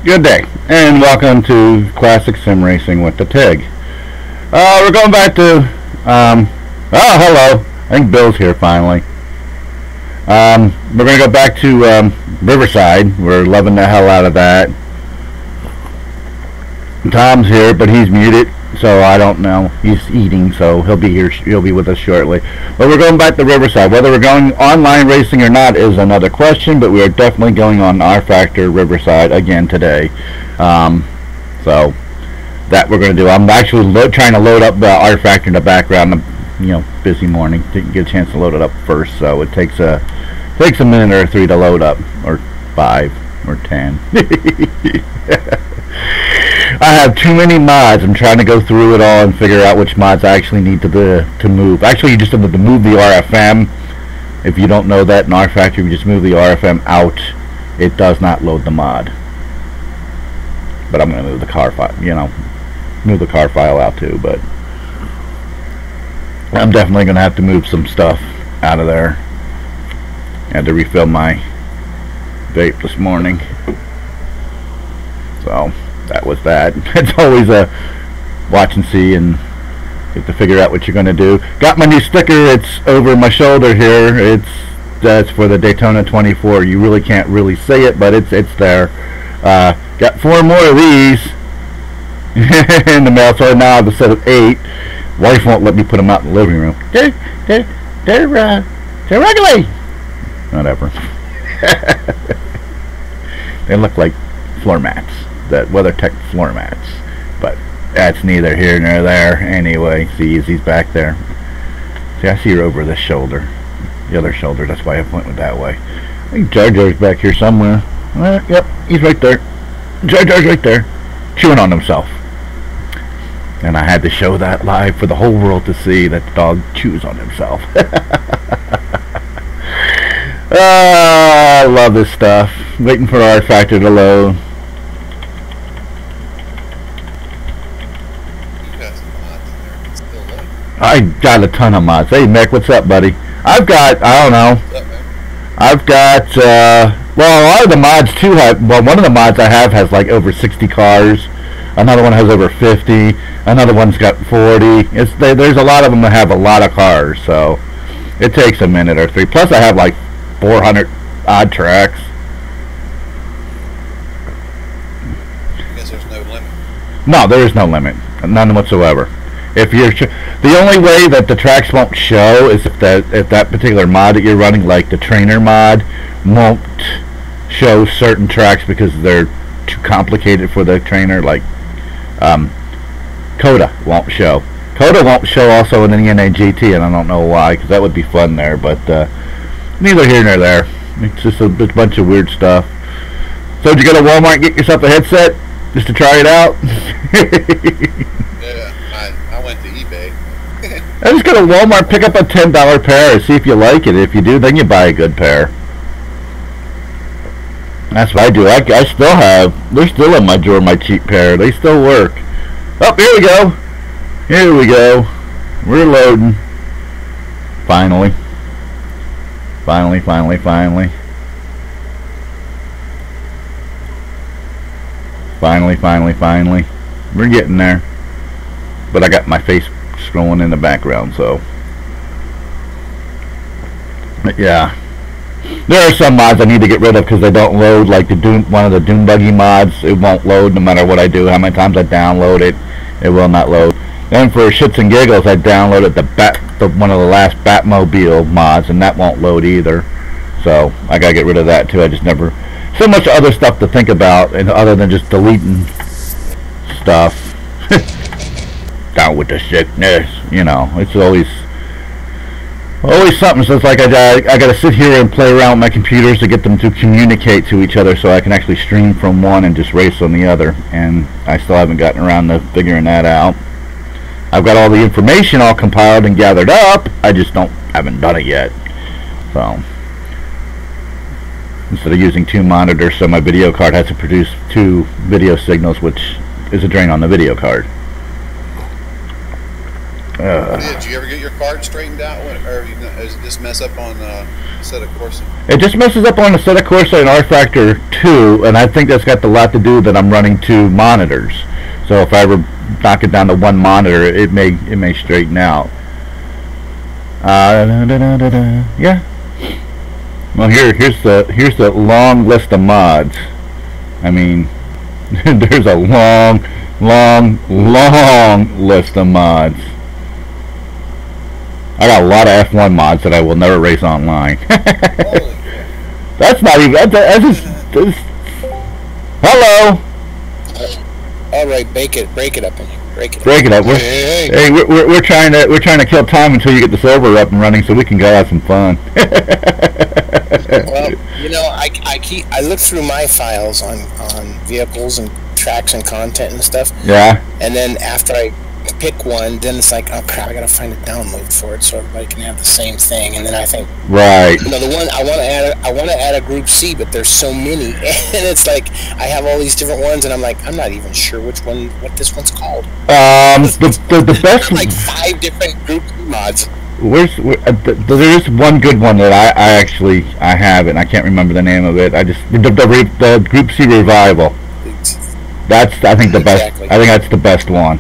Good day, and welcome to Classic Sim Racing with the Tigg. We're going back to, oh, hello. I think Bill's here finally. We're going to go back to Riverside. We're loving the hell out of that. Tom's here, but he's muted, so I don't know. He's eating, so he'll be here. He'll be with us shortly. But we're going back to Riverside. Whether we're going online racing or not is another question, but we are definitely going on rFactor Riverside again today. So that we're going to do. I'm actually trying to load up the rFactor in the background. Busy morning. Didn't get a chance to load it up first, so it takes a minute or three to load up, or 5 or 10. I have too many mods. I'm trying to go through it all and figure out which mods I actually need to move. Actually, you just have to move the RFM. If you don't know that in rFactor, you just move the RFM out. It does not load the mod. But I'm going to move the car file. Move the car file out too. But I'm definitely going to have to move some stuff out of there. I had to refill my vape this morning. So that was that. It's always a watch and see, and you have to figure out what you're going to do. Got my new sticker. It's over my shoulder here. That's for the Daytona 24. You really can't really see it, but it's there. Got 4 more of these in the mail. So now I have a set of 8. Wife won't let me put them out in the living room. They're ugly. Whatever. They look like floor mats. That WeatherTech floor mats, but that's neither here nor there. Anyway, see, he's back there. See, I see her over this shoulder, the other shoulder. That's why I went that way. I think Jar Jar's back here somewhere. Yep, he's right there. Jar Jar's right there, chewing on himself. And I had to show that live for the whole world to see that the dog chews on himself. I love this stuff. Waiting for rFactor to load. I got a ton of mods. Hey, Mick, what's up, buddy? I've got, I don't know. What's up, man? I've got, well, a lot of the mods, too, one of the mods I have has, like, over 60 cars. Another one has over 50. Another one's got 40. There's a lot of them that have a lot of cars, so it takes a minute or 3. Plus, I have, like, 400 odd tracks. I guess there's no limit. No, there is no limit. None whatsoever. If you're the only way that the tracks won't show is if that particular mod that you're running, like the trainer mod, won't show certain tracks because they're too complicated for the trainer. Like Coda won't show. Coda won't show also in the NA GT, and I don't know why, because that would be fun there. But neither here nor there. It's just a bunch of weird stuff. So did you go to Walmart and get yourself a headset just to try it out? Yeah. I went to eBay. I just go to Walmart, pick up a $10 pair, see if you like it. If you do, then you buy a good pair. That's what I do. I still have. They're still in my drawer, my cheap pair. They still work. Oh, here we go. Here we go. We're loading. Finally. Finally. Finally. We're getting there. But I got my face scrolling in the background, so. But yeah. There are some mods I need to get rid of because they don't load, like one of the Doom Buggy mods. It won't load no matter what I do. How many times I download it, it will not load. Then for shits and giggles, I downloaded one of the last Batmobile mods, and that won't load either. So I gotta get rid of that too. I just never. So much other stuff to think about, and other than just deleting stuff. Down with the sickness, it's always something. So it's like I gotta sit here and play around with my computers to get them to communicate to each other so I can actually stream from one and just race on the other, and I still haven't gotten around to figuring that out. I've got all the information all compiled and gathered up, I just haven't done it yet. So instead of using 2 monitors, so my video card has to produce 2 video signals, which is a drain on the video card. Did you ever get your card straightened out, or does it just mess up on set of Corsa? It just messes up on the set of Corsa and rFactor 2, and I think that's got a lot to do that I'm running 2 monitors. So if I ever knock it down to 1 monitor, it may straighten out. Yeah. Well, here's the long list of mods. I mean, there's a long list of mods. I got a lot of F1 mods that I will never race online. That's not even. That's just. Hello. All right, break it up, break it up. Hey, we're trying to kill time until you get the server up and running, so we can go have some fun. Well, you know, I look through my files on vehicles and tracks and content and stuff. Yeah. And then after I pick one, then it's like, oh crap, I gotta find a download for it so everybody can have the same thing. And then I think, right, you know, the one I want to add a group C, but there's so many, and it's like I have all these different ones, and I'm like, I'm not even sure what this one's called. The best, like 5 different group C mods. There is one good one that I have it, and I can't remember the name of it. The group C revival. That's I think the best. I think that's the best one.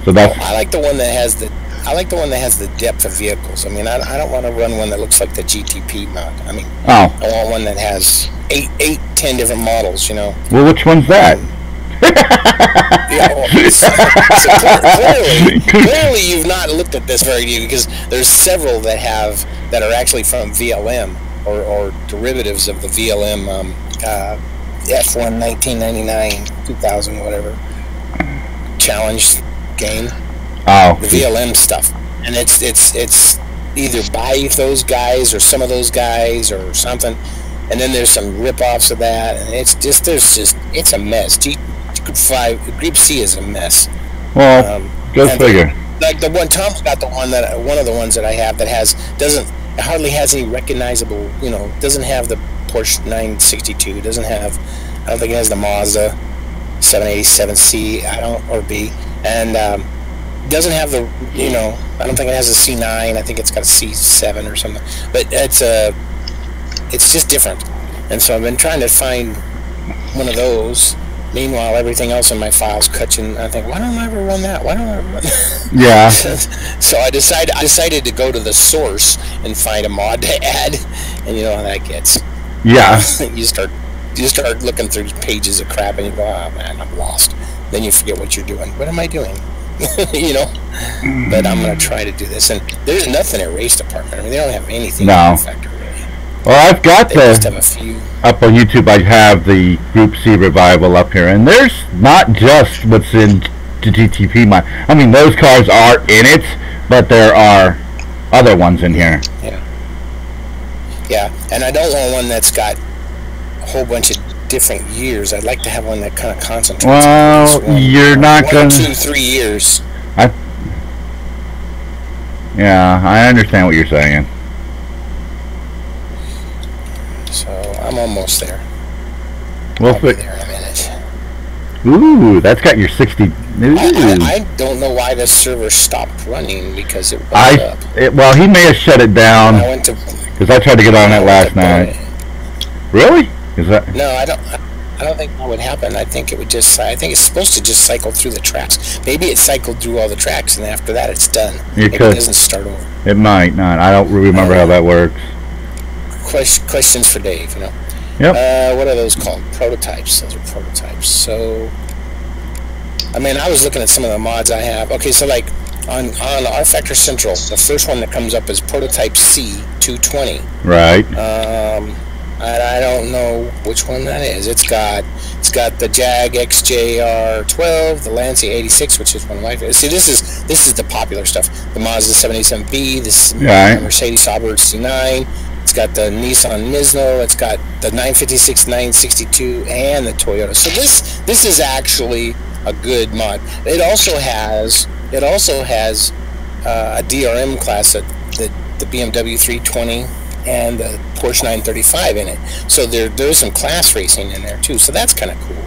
So that's. I like the one that has the depth of vehicles. I mean, I don't want to run one that looks like the GTP mod. I mean, I want one that has 10 different models. You know. Well, which one's that? Yeah, well, clearly you've not looked at this very deep, because there's several that are actually from VLM or derivatives of the VLM F1 1999 2000 whatever challenge game. Oh, the VLM stuff, and it's either by those guys or some of those guys or something, and then there's some rip-offs of that, and it's a mess. Group C is a mess. Well, go figure. Like the one Tom's got one of the ones that I have that hardly has any recognizable, you know, doesn't have the Porsche 962, I don't think it has the Mazda 787C, or B, and doesn't have the, you know, I don't think it has a C9, I think it's got a C7 or something, but it's just different, and so I've been trying to find one of those. Meanwhile, everything else in my file's cutting. I think, why don't I ever run that? Yeah. So I decided to go to the source and find a mod to add, and you know how that gets. Yeah. you start looking through pages of crap, and you go, oh man, I'm lost. Then you forget what you're doing. What am I doing? You know. But I'm gonna try to do this, and there's nothing at Race Department. I mean, they don't have anything. No. Well, I've got just have a few. Up on YouTube. I have the Group C revival up here, and there's not just what's in the GTP mod. I mean, those cars are in it, but there are other ones in here. Yeah, and I don't want one that's got a whole bunch of different years. I'd like to have one that kind of concentrates. Well, you're not going to 2-3 years. Yeah, I understand what you're saying. So I'm almost there. I'll be there in a minute. Ooh, that's got your 60. I don't know why the server stopped running, because it went up. Well, he may have shut it down. Because I tried to get on it last night. Really? Is that? No, I don't think that would happen. I think it would just. I think it's supposed to just cycle through the tracks. Maybe it cycled through all the tracks, and after that, it's done. Maybe it doesn't start over. It might not. I don't remember how that works. Questions for Dave, you know. Yep. What are those called? Prototypes. Those are prototypes. So, I mean, I was looking at some of the mods I have. Okay, so like on rFactor Central, the first one that comes up is Prototype C 220. Right. I don't know which one that is. It's got the Jag XJR12, the Lancia 86, which is one of my favorites. See, this is the popular stuff. The Mazda 787B, this Mercedes Sauber C9. It's got the Nissan Mizno. It's got the 956, 962, and the Toyota. So this is actually a good mod. It also has a DRM class, the BMW 320 and the Porsche 935 in it. So there's some class racing in there too. So that's kind of cool.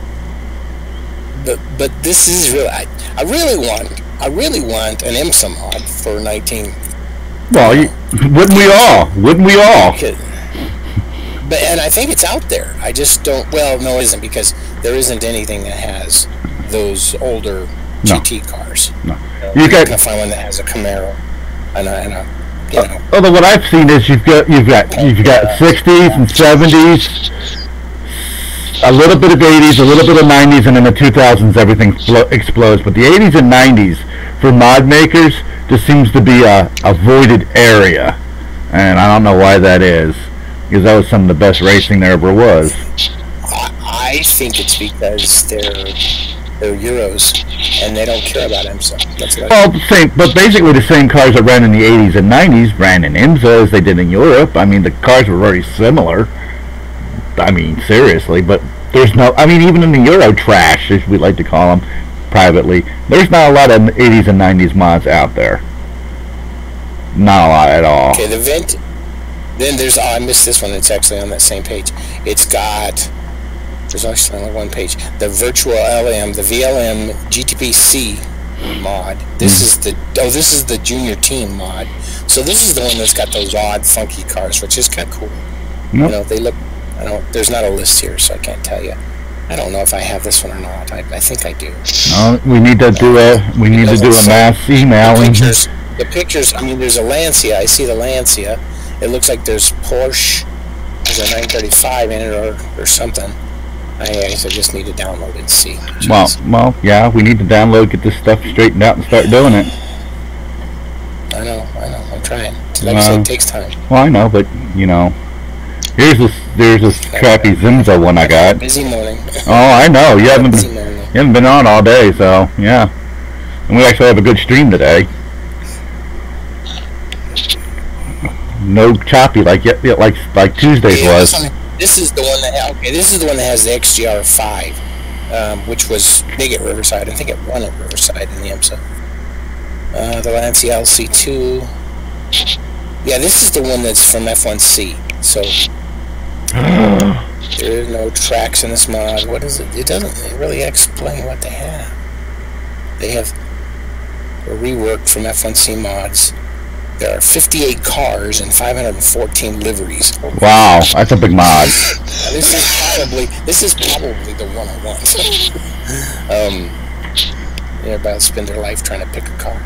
but this is really, I really want an IMSA mod for 19. Well, wouldn't we all? Wouldn't we all? But and I think it's out there. I just don't. Well, no, it isn't, because there isn't anything that has those older GT cars. No. You're gonna find one that has a Camaro and a you know. Although what I've seen is you've got 60s and 70s, a little bit of 80s, a little bit of 90s, and in the 2000s everything explodes. But the 80s and 90s for mod makers just seems to be a voided area, and I don't know why that is, because that was some of the best racing there ever was. I think it's because they're Euros and they don't care about IMSA. That's what but basically the same cars that ran in the 80s and 90s ran in IMSA as they did in Europe. I mean, the cars were very similar. I mean, seriously, but there's no, I mean, even in the Euro trash, as we like to call them privately, there's not a lot of 80s and 90s mods out there. Not a lot at all. Okay, the vent. Then there's, oh, I missed this one. It's actually on that same page. It's got, there's actually only one page. The virtual LM, the VLM GTP-C mod. This is the junior team mod. So this is the one that's got those odd, funky cars, which is kind of cool. Yep. You know, they look. There's not a list here, so I can't tell you. I don't know if I have this one or not. I think I do. We need to do a mass email. The pictures. I mean, there's a Lancia. I see the Lancia. It looks like there's Porsche. There's a 935 in it or something. I just need to download it and see. Well, yeah, we need to download, get this stuff straightened out, and start doing it. I know. I'm trying. Like I said, it takes time. Well, I know, but you know, there's this crappy Zimza one I got. Busy morning. Oh, I know. You haven't been on all day, so yeah. And we actually have a good stream today. No choppy like Tuesdays was. This is the one that this is the one that has the XGR5, which was big at Riverside. I think it won at Riverside in the IMSA. The Lancia LC2. Yeah, this is the one that's from F1C. So there are no tracks in this mod. What is it? It doesn't really explain what they have. They have reworked from F1C mods. There are 58 cars and 514 liveries. Wow, that's a big mod. This is probably the one I want. Everybody will spend their life trying to pick a car.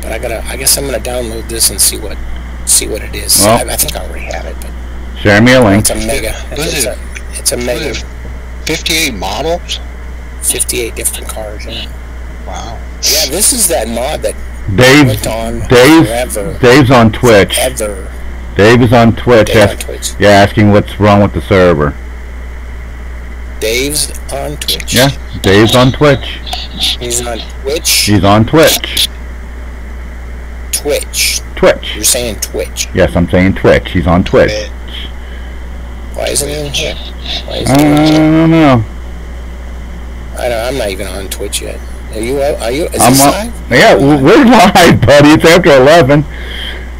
But I guess I'm gonna download this and see what it is. Well, I think I already have it, but share me a link. It's a mega. It's a mega. 58 models. 58 different cars. Yeah. Wow. Yeah, this is that mod that. Dave's on Twitch. Dave is on Twitch. Yeah, asking what's wrong with the server. Dave's on Twitch. Yeah, Dave's on Twitch. He's on Twitch. He's on Twitch. Twitch. You're saying Twitch. Yes, I'm saying Twitch. He's on Twitch. Why isn't he in here? I don't know. I'm not even on Twitch yet. Are you? Is this live? Yeah, we're live, buddy. It's after 11.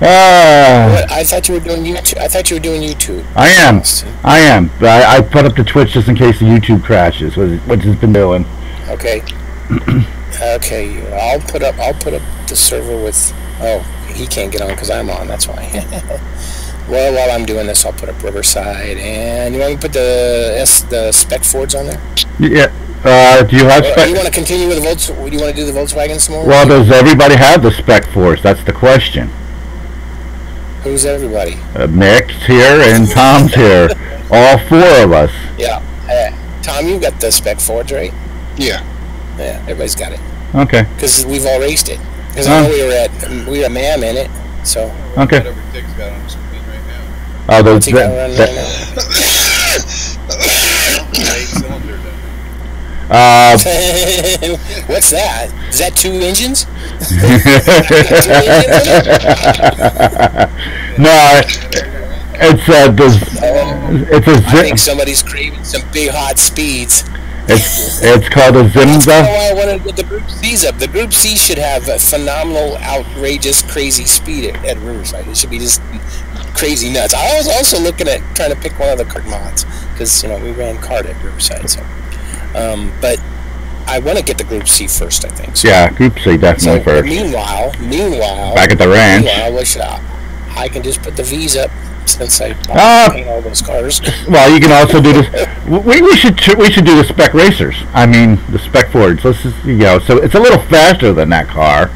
I thought you were doing YouTube. I am. I put up to Twitch just in case the YouTube crashes, which has been doing. Okay. Okay. I'll put up the server with. Oh, he can't get on because I'm on. That's why. Well, while I'm doing this, I'll put up Riverside, and you want me to put the spec Fords on there? Yeah. Do you have spec? You want to continue with the do you want to do the Volkswagen some more? Well, does everybody have the spec Fords? That's the question. Who's everybody? Nick's here and Tom's here. All four of us. Yeah. Tom, you got the spec Fords, right? Yeah. Yeah, everybody's got it. Okay. Because we've all raced it. Because I know we were MAM in it, so. Okay. Whatever Tigg's got on the screen right now. Oh, those. What's that? Is that 2 engines? No, I think somebody's craving some big hot speeds. It's called a Zimza. That's why I wanted to get the Group C's up. The Group C should have a phenomenal, outrageous, crazy speed at Riverside. It should be just crazy nuts. I was also looking at trying to pick one of the kart mods because we ran kart at Riverside. So But I want to get the Group C first, I think. So, Yeah, Group C definitely first. Meanwhile, back at the ranch. I can just put the V's up since I paint all those cars. Well, you can also do this. We should do the spec racers. I mean, the spec Fords. Let's just, so it's a little faster than that car,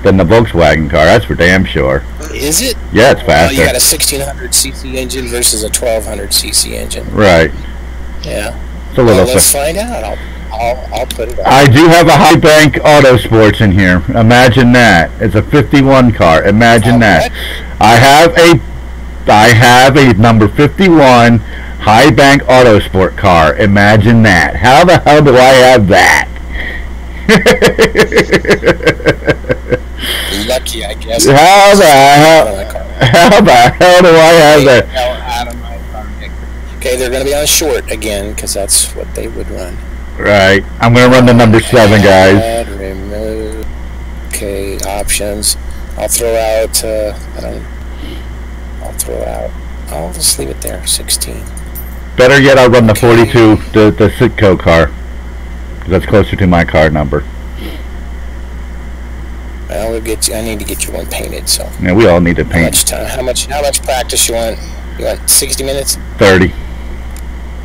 than the Volkswagen car. That's for damn sure. Is it? Yeah, it's faster. You got a 1600cc engine versus a 1200cc engine. Right. Yeah. It's a little. Let's find out. I'll put it up. I do have a high bank Auto Sports in here. Imagine that. It's a 51 car. Imagine that. I have a number 51 high bank Auto Sport car. Imagine that. How the hell do I have that? Lucky, I guess. How the hell do I have that? Okay, they're going to be on short again because that's what they would run. Right. I'm going to run the number 7, guys. Remove. Okay, options. I'll throw out. I'll just leave it there. 16. Better yet, I'll run the 42, the Sitco car. That's closer to my car number. I need to get you one painted. So. Yeah, we all need to paint. How much time? How much practice you want? You want 60 minutes? 30.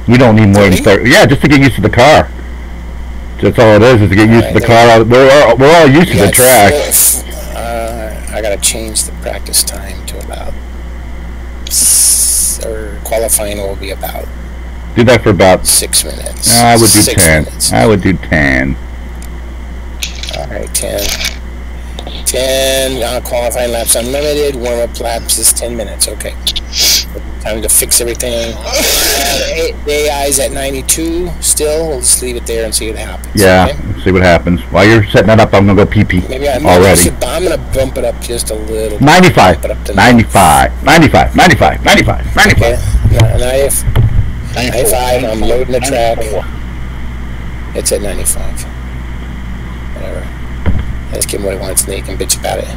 We don't need more than 30. Yeah, just to get used to the car. That's all it is to get used to the car. We're all used to the track. I gotta change the practice time to about, or qualifying will be about. Do that for about 6 minutes. I would do 10. I would do 10. All right, 10. 10 qualifying laps unlimited. Warm up laps is 10 minutes. Okay. Time to fix everything. AI's at 92 still. We'll just leave it there and see what happens. Yeah, okay? See what happens. While you're setting that up, I'm going to go pee-pee already. I'm going to bump it up just a little. 95. 95. 95. 95. 95. 95. Okay. 95. I'm loading the track. It's at 95. Whatever. Let's give him what he wants and he can bitch about it.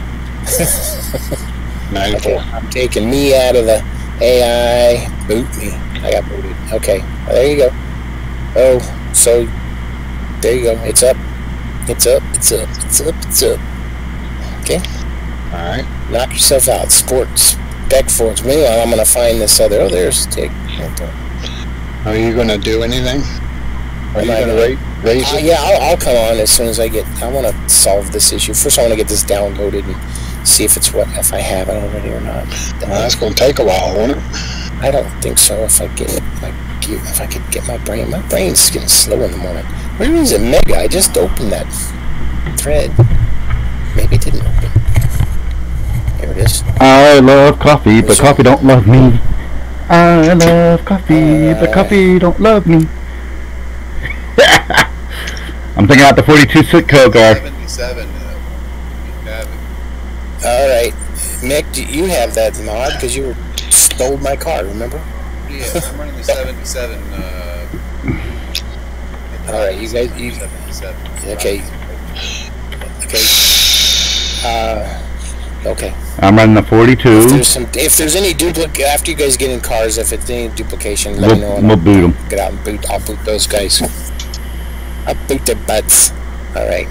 94. Okay, I'm taking me out of the AI. Boot me. I got booted. Okay, well, there you go. Oh, so there you go. It's up. It's up. It's up. It's up. It's up. Okay. All right. Knock yourself out. Sports. Spec Fords. Meanwhile, I'm going to find this other. Oh, there's Tigg. Are you going to do anything? Are you going to raise it? Yeah, I'll come on as soon as I want to solve this issue. First, I want to get this downloaded and see if I have it already or not. Well, that's going to take a while, won't it? I don't think so. If I could get my brain's getting slow in the morning. Where is it, Mega? I just opened that thread. Maybe it didn't open. Here it is. I love coffee, but coffee don't love me. I love coffee, but coffee don't love me. I'm thinking out the 42 Sitco car. 77. All right, Mick, you have that mod because you stole my car. Remember? Yeah, I'm running the 77. All right, you guys. 77. Okay. Okay. I'm running the 42. If there's any duplicate after you guys get in cars, if it's any duplication, let me know. We'll boot them. Get out and boot. I'll boot those guys. I'll boot their butts. All right.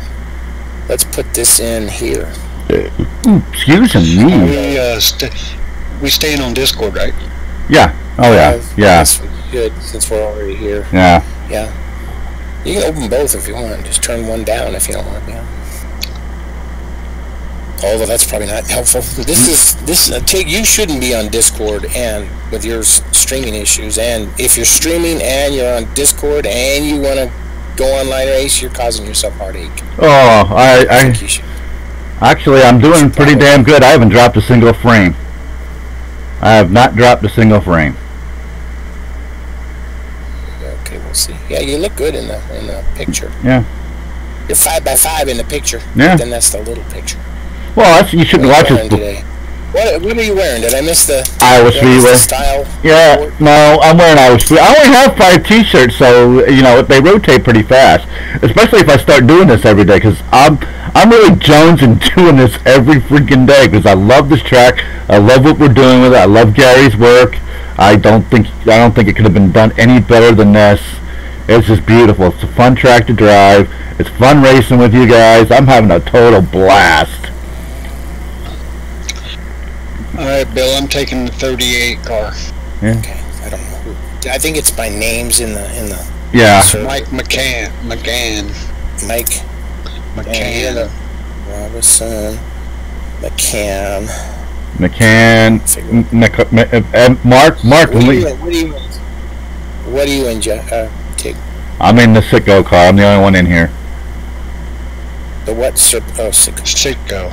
Let's put this in here. Excuse me. We staying on Discord, right? Yeah. Oh yeah. Yeah. Good, since we're already here. Yeah. Yeah. You can open both if you want. Just turn one down if you don't want to be on. Although that's probably not helpful. Tigg, you shouldn't be on Discord and with your streaming issues. And if you're streaming and you're on Discord and you want to go online race, you're causing yourself heartache. Oh, I think you should. Actually, I'm doing pretty damn good. I haven't dropped a single frame. I have not dropped a single frame. Okay, we'll see. Yeah, you look good in the picture. Yeah. You're 5x5 in the picture. Yeah. Then that's the little picture. Well, you shouldn't watch it today. What are you wearing? Did I miss the Iowa Speedway style? Yeah, no, I'm wearing Iowa Speedway. I only have 5 T-shirts, so they rotate pretty fast. Especially if I start doing this every day, because I'm really jonesing doing this every freaking day because I love this track. I love what we're doing with it. I love Gary's work. I don't think it could have been done any better than this. It's just beautiful. It's a fun track to drive. It's fun racing with you guys. I'm having a total blast. All right, Bill. I'm taking the 38 car. Yeah. Okay. I don't know who. I think it's by names in the Yeah. Mike McCann. Mike McCann. Robinson. McCann. Mark. What do you in, Tigg? I'm in the Sitco car. I'm the only one in here. The what? Sitco. Sitco.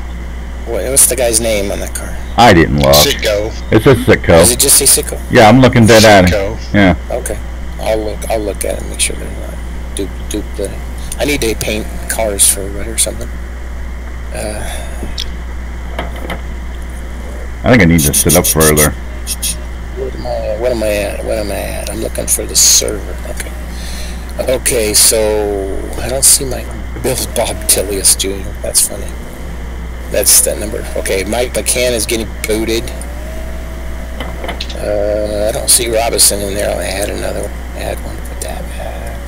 What's the guy's name on that car? I didn't look. Sitco. It says Sitco. Does it just say Sitco? Yeah, I'm looking dead at it. Sitco. Yeah. Okay. I'll look at it and make sure they're not duplicate. I need to paint cars for it or something. I think I need to sit up further. What am I at? I'm looking for the server. Okay, so I don't see my Bill Bob Tilius Jr. That's funny. That's that number. Okay, Mike McCann is getting booted. I don't see Robinson in there. I'll add another one. Add one. Put that back.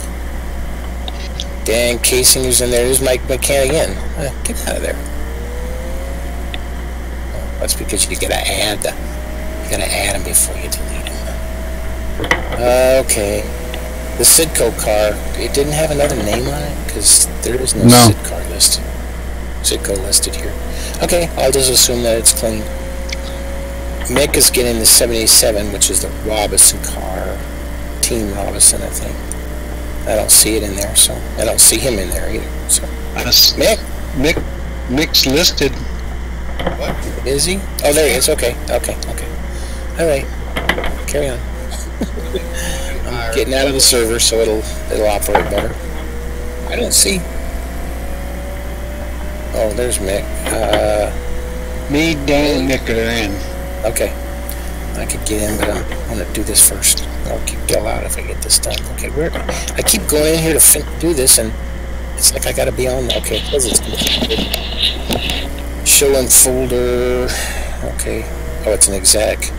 Dan Casinger's in there. There's Mike McCann again. Get out of there. That's because you gotta add them before you delete them. Okay. The Sitco car, it didn't have another name on it because there is no Sitco listed here. Okay, I'll just assume that it's clean. Mick is getting the 77, which is the Robinson car. Team Robinson, I think. I don't see it in there, so I don't see him in there either. So Mick's listed. What? Is he? Oh, there he is. Okay. All right. Carry on. I'm getting out of the server so it'll operate better. I don't see. Oh, there's Mick. Me, Dan, and Mick are in. Okay. I could get in, but I'm gonna do this first. I'll keep Bill out if I get this done. Okay, I keep going in here to do this, and it's like I gotta be on. Okay, it says it's completed. Show in folder. Okay. Oh, it's an exec.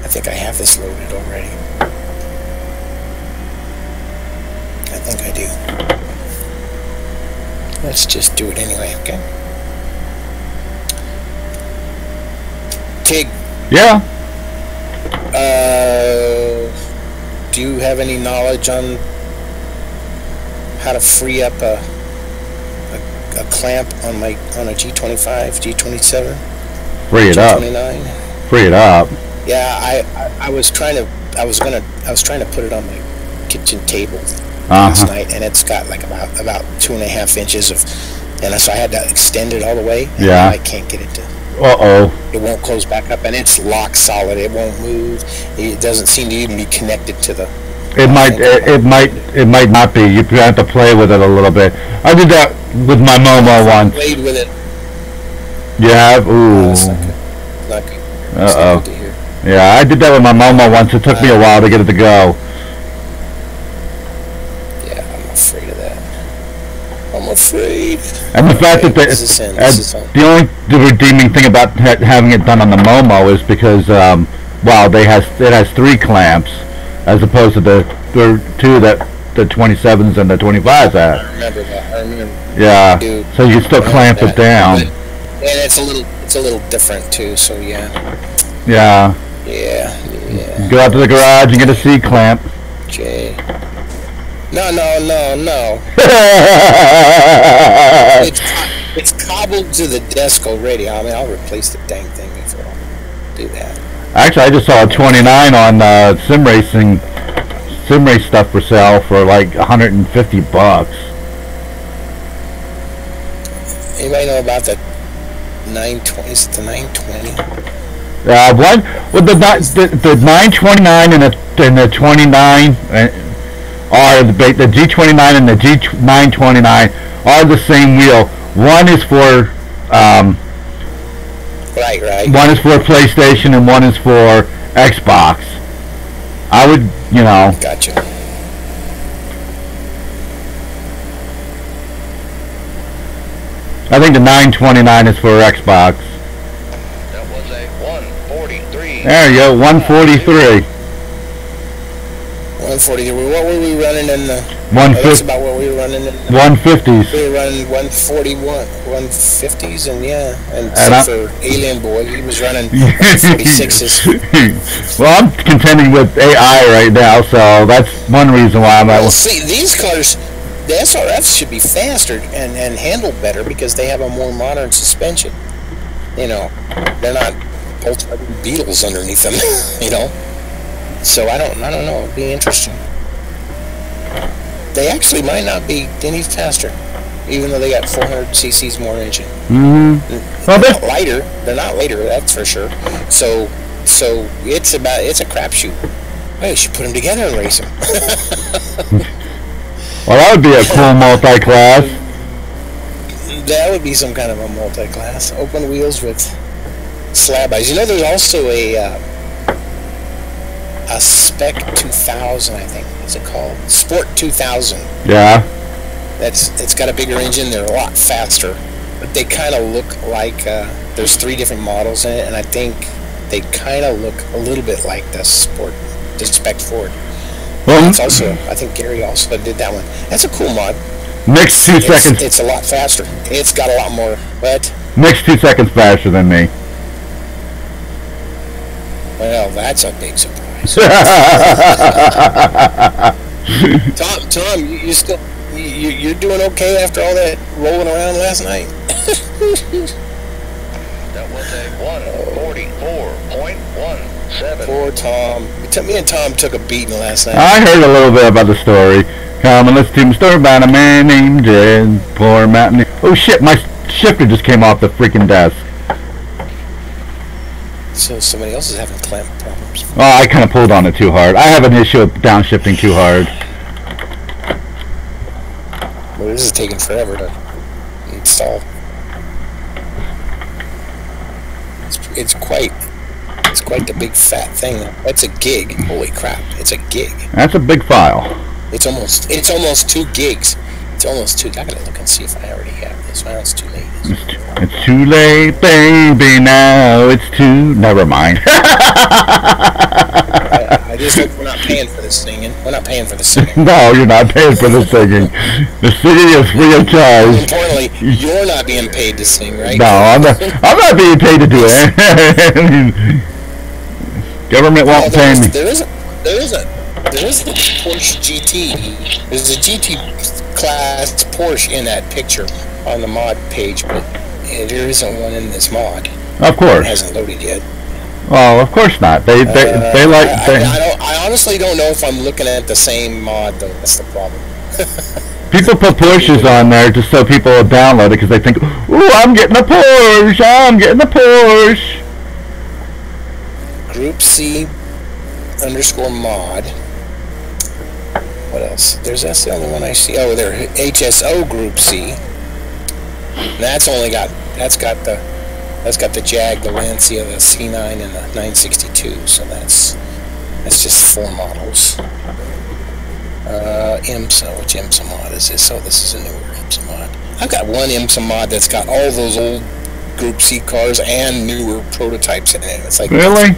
I think I have this loaded already. I think I do. Let's just do it anyway, okay? Tigg. Yeah. Do you have any knowledge on how to free up a clamp on a G25, G27? Free it up. G29? Free it up. Yeah, I was trying to put it on my kitchen table last night, and it's got like about 2.5 inches and so I had to extend it all the way. And I can't get it to. It won't close back up, and it's lock solid. It won't move. It doesn't seem to even be connected to the. It might not be. You have to play with it a little bit. I did that with my Momo one. Played with it. You have? Ooh. That's not good. Uh-oh. Yeah, I did that with my Momo once. It took me a while to get it to go. Yeah, I'm afraid of that. I'm afraid. And the fact that the only redeeming thing about having it done on the Momo is because, it has 3 clamps as opposed to the 2 that the 27s and the 25s have. I remember that. Yeah. So you still clamp it down. And it's a little different too. So yeah. Yeah. Yeah. Go out to the garage and get a C clamp. Okay. No. It's cobbled to the desk already. I mean, I'll replace the dang thing before I do that. Actually, I just saw a 29 on sim race stuff for sale for like $150. Anybody know about the 920? Is it the 920? The 929 and the 29 are the G29 and the G929 are the same wheel. One is for right. One is for PlayStation and one is for Xbox. I would, Gotcha. I think the 929 is for Xbox. That was a 143. There you go, 143. 140. What were we running in the? 150. That's about what we were running in. 150s. We were running 141, 150s, and yeah, and except for Alien Boy, he was running 146s. Well, I'm contending with AI right now, so that's one reason why I'm Well, see, these cars, the SRFs should be faster and handle better because they have a more modern suspension. You know, they're not Volkswagen Beetles underneath them. You know, so I don't know. It'd be interesting. They actually might not be any faster, even though they got 400 cc's more engine. Mm-hmm. Well, they're not lighter. They're not lighter, that's for sure. So it's a crapshoot. Well, you should put them together and race them. Well, that would be a cool multi-class. That would be some kind of a multi-class. Open wheels with slab eyes. You know, there's also a Spec 2000, I think. What's it called? Sport 2000. Yeah. It's got a bigger engine. They're a lot faster, but they kind of look like there's 3 different models in it, and I think they kind of look a little bit like the Spec Ford. Well, it's also, I think Gary also did that one. That's a cool mod. Next 2 seconds. It's a lot faster. It's got a lot more. What? Next 2 seconds faster than me. Well, that's a big surprise. Tom, you still you're doing okay after all that rolling around last night? That was a 144.17. Poor Tom. Me and Tom took a beating last night. I heard a little bit about the story. Come and listen to the story about a man named Jed. Poor mountain. Oh shit! My shifter just came off the freaking desk. So somebody else is having clamp problems. Oh, I kind of pulled on it too hard. I have an issue of downshifting too hard. Well, this is taking forever to install. It's quite the big fat thing. That's a gig. Holy crap! It's a gig. That's a big file. It's almost 2 gigs. It's almost 2. I gotta look and see if I already have this. Well, it's too late. It's too late, baby. Now it's too. Never mind. I just hope we're not paying for this singing. We're not paying for the singing. No, you're not paying for the singing. The singing is free of charge. Importantly, you're not being paid to sing, right? No, I'm not being paid to do it. I mean, government won't pay me. There is a Porsche GT. There's a GT class Porsche in that picture on the mod page, but there isn't one in this mod. Of course. It hasn't loaded yet. Oh, of course not. They like. I honestly don't know if I'm looking at the same mod though. That's the problem. People put Porsches on there just so people will download it because they think, "Ooh, I'm getting a Porsche! I'm getting a Porsche!" Group C _mod. What else? That's the only one I see. Oh, there, HSO Group C. That's got the Jag, the Lancia, the C9, and the 962. So that's just 4 models. IMSA, which IMSA mod is this? Oh, this is a newer IMSA mod. I've got one IMSA mod that's got all those old Group C cars and newer prototypes in it. It's like, really?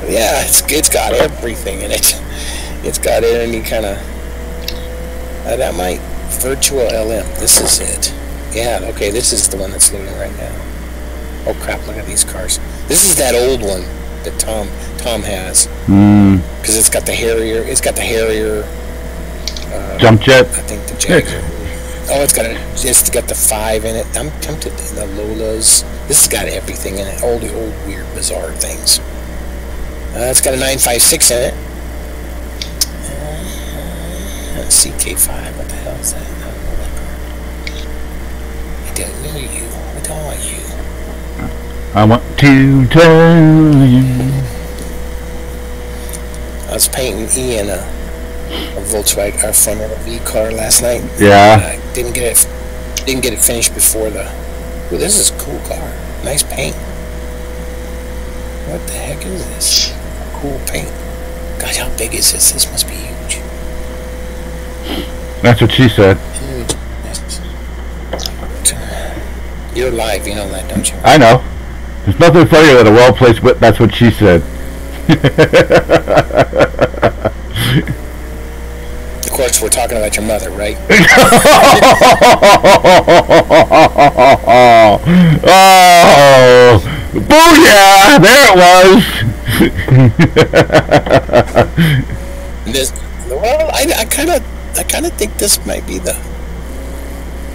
Yeah, it's got everything in it. It's got any kind of that might Virtual LM. This is it. Yeah, okay, this is the one that's loading right now. Oh crap! Look at these cars. This is that old one that Tom has. Because it's got the Harrier. It's got the Harrier. Jump jet. I think the Jaguar. Oh, it's got the 5 in it. I'm tempted in the Lolas. This has got everything in it. All the old weird bizarre things. It's got a 956 in it. CK5. What the hell is that? I don't know you. What are you? I want to tell you. I was painting Ian a Volkswagen, our Formula V car last night. Yeah. Didn't get it finished before the. Ooh, this is a cool car. Nice paint. What the heck is this? Cool paint. God, how big is this? This must be huge. That's what she said. Huge. You're live, you know that, don't you? I know. There's nothing funnier than a well-placed whip. That's what she said. Of course, we're talking about your mother, right? Oh, booyah! There it was. Well, I kind of think this might be the.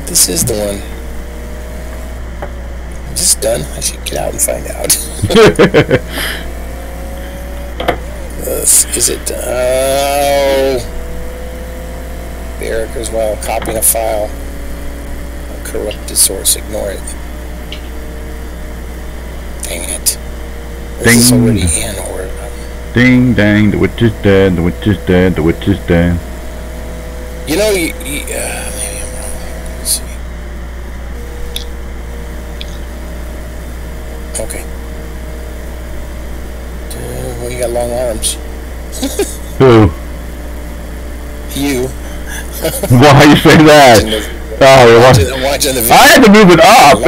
This is the one. I'm just done. I should get out and find out. Is it? Oh. Eric as well, copying a file. A corrupted source, ignore it. Dang it. This is already in or... Ding dang, the witch is dead, the witch is dead, the witch is dead. You know, maybe I'm wrong. Let's see. Okay. Well, you got long arms. Who? You. Why you say that? I'm watching the video. I had to move it up.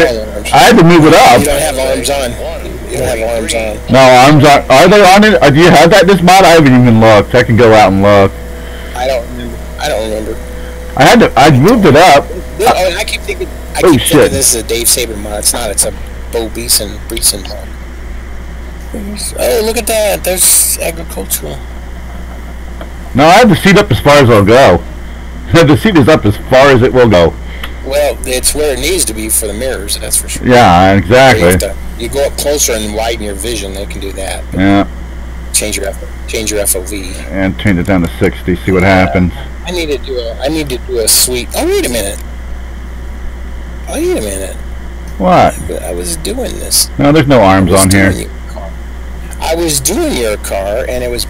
I had to move it up. You don't have arms on. You don't have arms on. No, arms on. Are they on it? Do you have that this mod? I haven't even looked. I can go out and look. I don't remember. I moved it up. Oh, I keep thinking. Thinking this is a Dave Saber mod. It's not. It's a Bo Beeson mod. Oh, look at that. There's agricultural. No, I have the seat up as far as I'll go. The seat is up as far as it will go. Well, it's where it needs to be for the mirrors, that's for sure. Yeah, exactly. You go up closer and widen your vision, they can do that. Yeah. Change your FOV. And change it down to 60, see what happens. I need to do a sweet... Oh, wait a minute. What? I was doing this. No, there's no arms on here. I was doing your car, and I was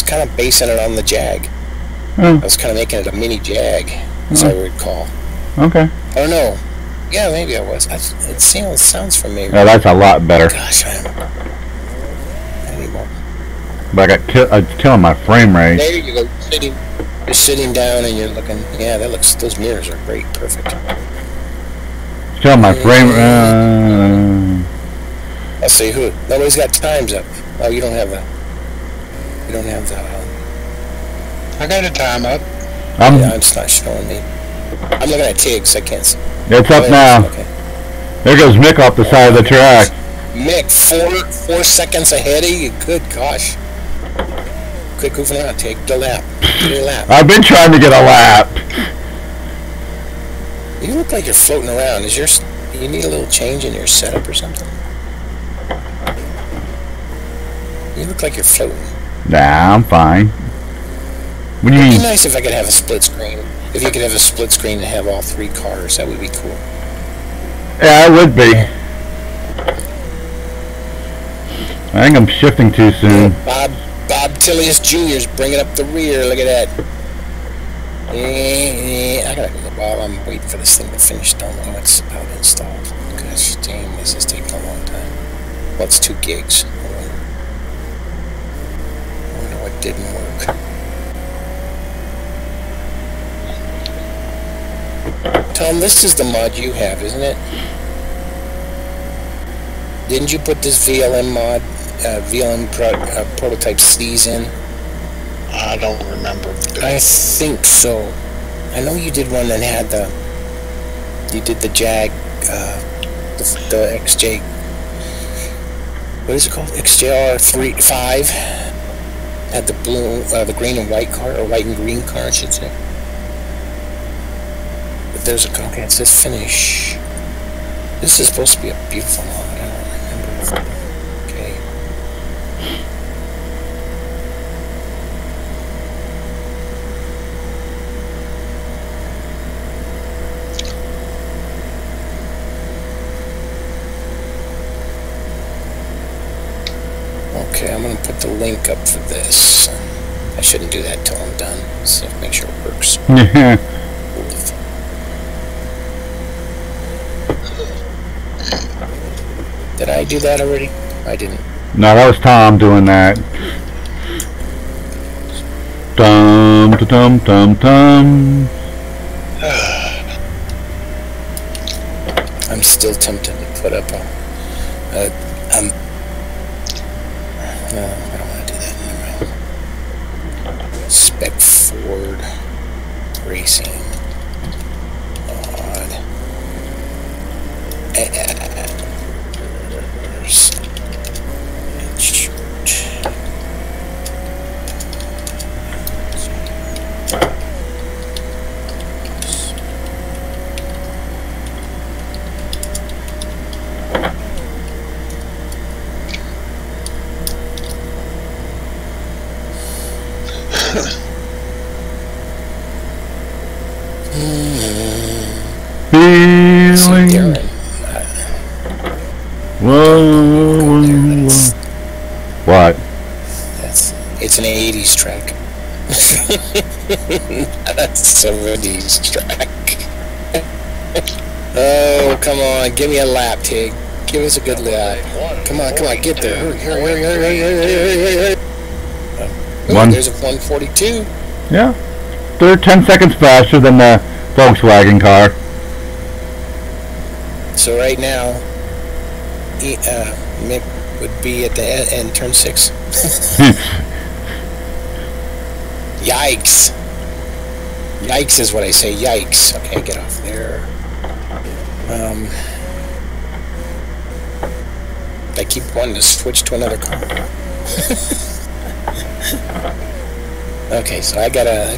kind of basing it on the Jag. I was kind of making it a mini Jag, as I recall. Okay. I don't know. Yeah, maybe I was. It sounds familiar. Oh, that's a lot better. Gosh, I need more. But I'm killing my frame rate. There you go. You're sitting down and you're looking. Yeah, those mirrors are great. Perfect. Killing my frame. Let's see who. Nobody's got times up. Oh, you don't have the. I got a time up. Yeah, it's not showing me. I'm looking at Tigg, so I can't see. It's up now. Okay. There goes Mick off the side of the track. Mick, 4 seconds ahead of you. Good gosh. Quit goofing around. Take the lap. Get a lap. I've been trying to get a lap. You look like you're floating around. You need a little change in your setup or something? You look like you're floating. Nah, I'm fine. What do you mean? It'd be nice if I could have a split screen. If you could have a split screen and have all 3 cars, that would be cool. Yeah, it would be. I think I'm shifting too soon. Bob Tillius Jr.'s bringing up the rear. Look at that. I gotta go while I'm waiting for this thing to finish. Don't know what's about installed. Gosh dang, this is taking a long time. Well, it's 2 gigs. I wonder what didn't work. Tom, this is the mod you have, isn't it? Didn't you put this VLM mod, prototype C's in? I don't remember. I think so. I know you did one that had you did the Jag, the XJ, what is it called? XJR5, had the blue, the green and white car, or white and green car, I should say. But there's okay, it says finish. This is supposed to be a beautiful mod, I don't remember. Okay. Okay, I'm going to put the link up for this. I shouldn't do that till I'm done, so make sure it works. Did I do that already? I didn't. No, that was Tom doing that. Dum dum dum dum. I'm still tempted to put up a no, I don't want to do that anymore. Spec Ford Racing. Mod. Shoot. Feeling. Whoa. What? It's an 80s track. That's a 70s track. Oh, come on. Give me a lap, Tigg. Give us a good lap. Come on, get there. Hurry. Oh, there's a 142. Yeah. They're 10 seconds faster than the Volkswagen car. So right now, Mick would be at the end, turn 6. Yikes. Yikes is what I say. Yikes. Okay, get off there. I keep wanting to switch to another car. Okay, so I gotta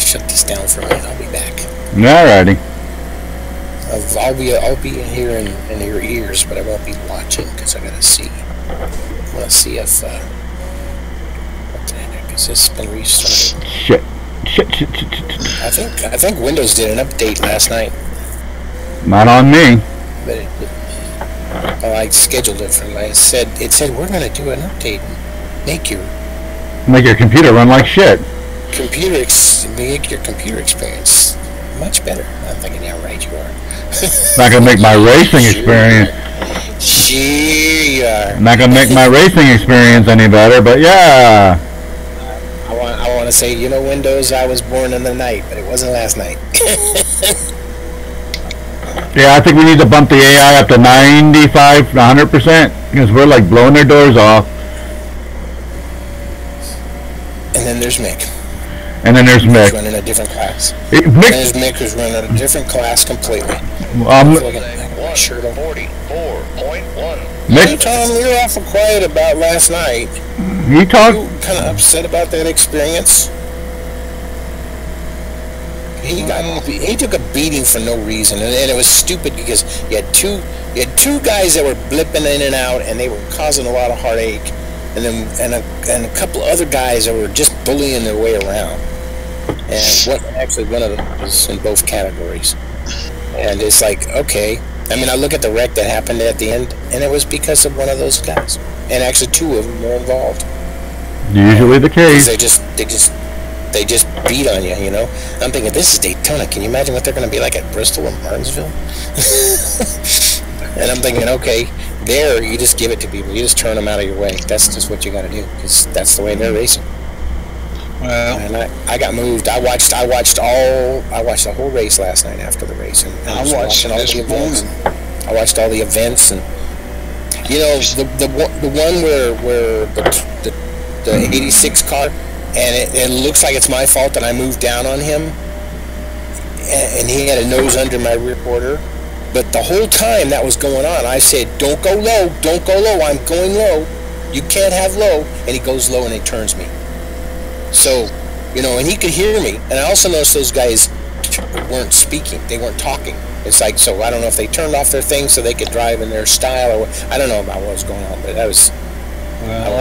shut this down for a minute. I'll be back. Alrighty. I'll be here in your ears, but I won't be watching because I gotta see. I want to see if what the heck is this been restarted? Shit. I think Windows did an update last night. Not on me. But I scheduled it for. It said we're gonna do an update. Make your computer run like shit. Make your computer experience much better. I'm thinking, yeah, right, you are. Not gonna make my racing experience. Sure you are. Not gonna make my racing experience any better, but yeah. I want to say, Windows, I was born in the night, but it wasn't last night. Yeah, I think we need to bump the AI up to 95, 100%, because we're like blowing their doors off. And then there's Mick. Mick. Who's running a different class. There's Mick who's running a different class completely. Shirt 44.1. Mick, Tom, you were awful quiet about last night. You kind of upset about that experience? He took a beating for no reason, and it was stupid because you had two guys that were blipping in and out, and they were causing a lot of heartache, and then a couple other guys that were just bullying their way around. And one of them was in both categories. And it's like, okay. I mean, I look at the wreck that happened at the end, and it was because of one of those guys. And actually, two of them were involved. Usually the case. They just beat on you, I'm thinking, this is Daytona. Can you imagine what they're going to be like at Bristol and Martinsville? And I'm thinking, okay, there you just give it to people. You just turn them out of your way. That's just what you got to do, because that's the way they're racing. Well, and I got moved. I watched the whole race last night after the race, and I was watching all the events. I watched all the events, and the one where the 86 car, and it looks like it's my fault that I moved down on him, and he had a nose under my rear quarter. But the whole time that was going on, I said, don't go low, I'm going low. You can't have low. And he goes low and he turns me. So, and he could hear me. And I also noticed those guys weren't speaking. They weren't talking. It's like, so I don't know if they turned off their thing so they could drive in their style, or I don't know about what was going on, but that was... Well,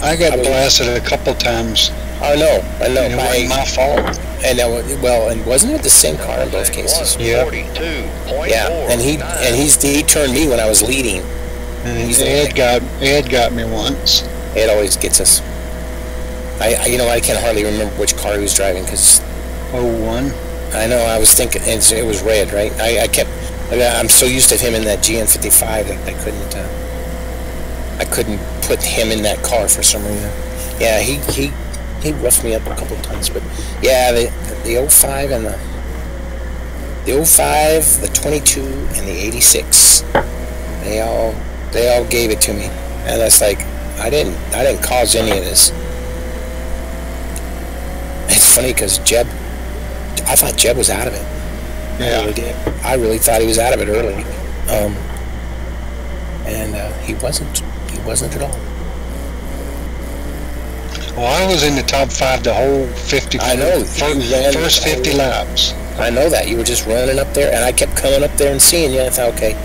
I got blasted a couple times. I know. It wasn't my fault. And and wasn't it the same car in both cases? Yeah. 42.4. Yeah, and he turned me when I was leading. And Ed got me once. It always gets us. I can hardly remember which car he was driving because 01. I know. I was thinking it was red, right? I'm so used to him in that GN55 that I couldn't put him in that car for some reason. Yeah, he roughed me up a couple of times, but yeah, the 05 and the 05, the 22, and the 86, they all gave it to me, and that's like I didn't cause any of this. funny because I thought Jeb was out of it. Yeah. I really did. I really thought he was out of it early. And he wasn't. He wasn't at all. Well, I was in the top 5 the whole 50. I know. First 50 laps. I know that. You were just running up there, and I kept coming up there and seeing you. I thought, okay,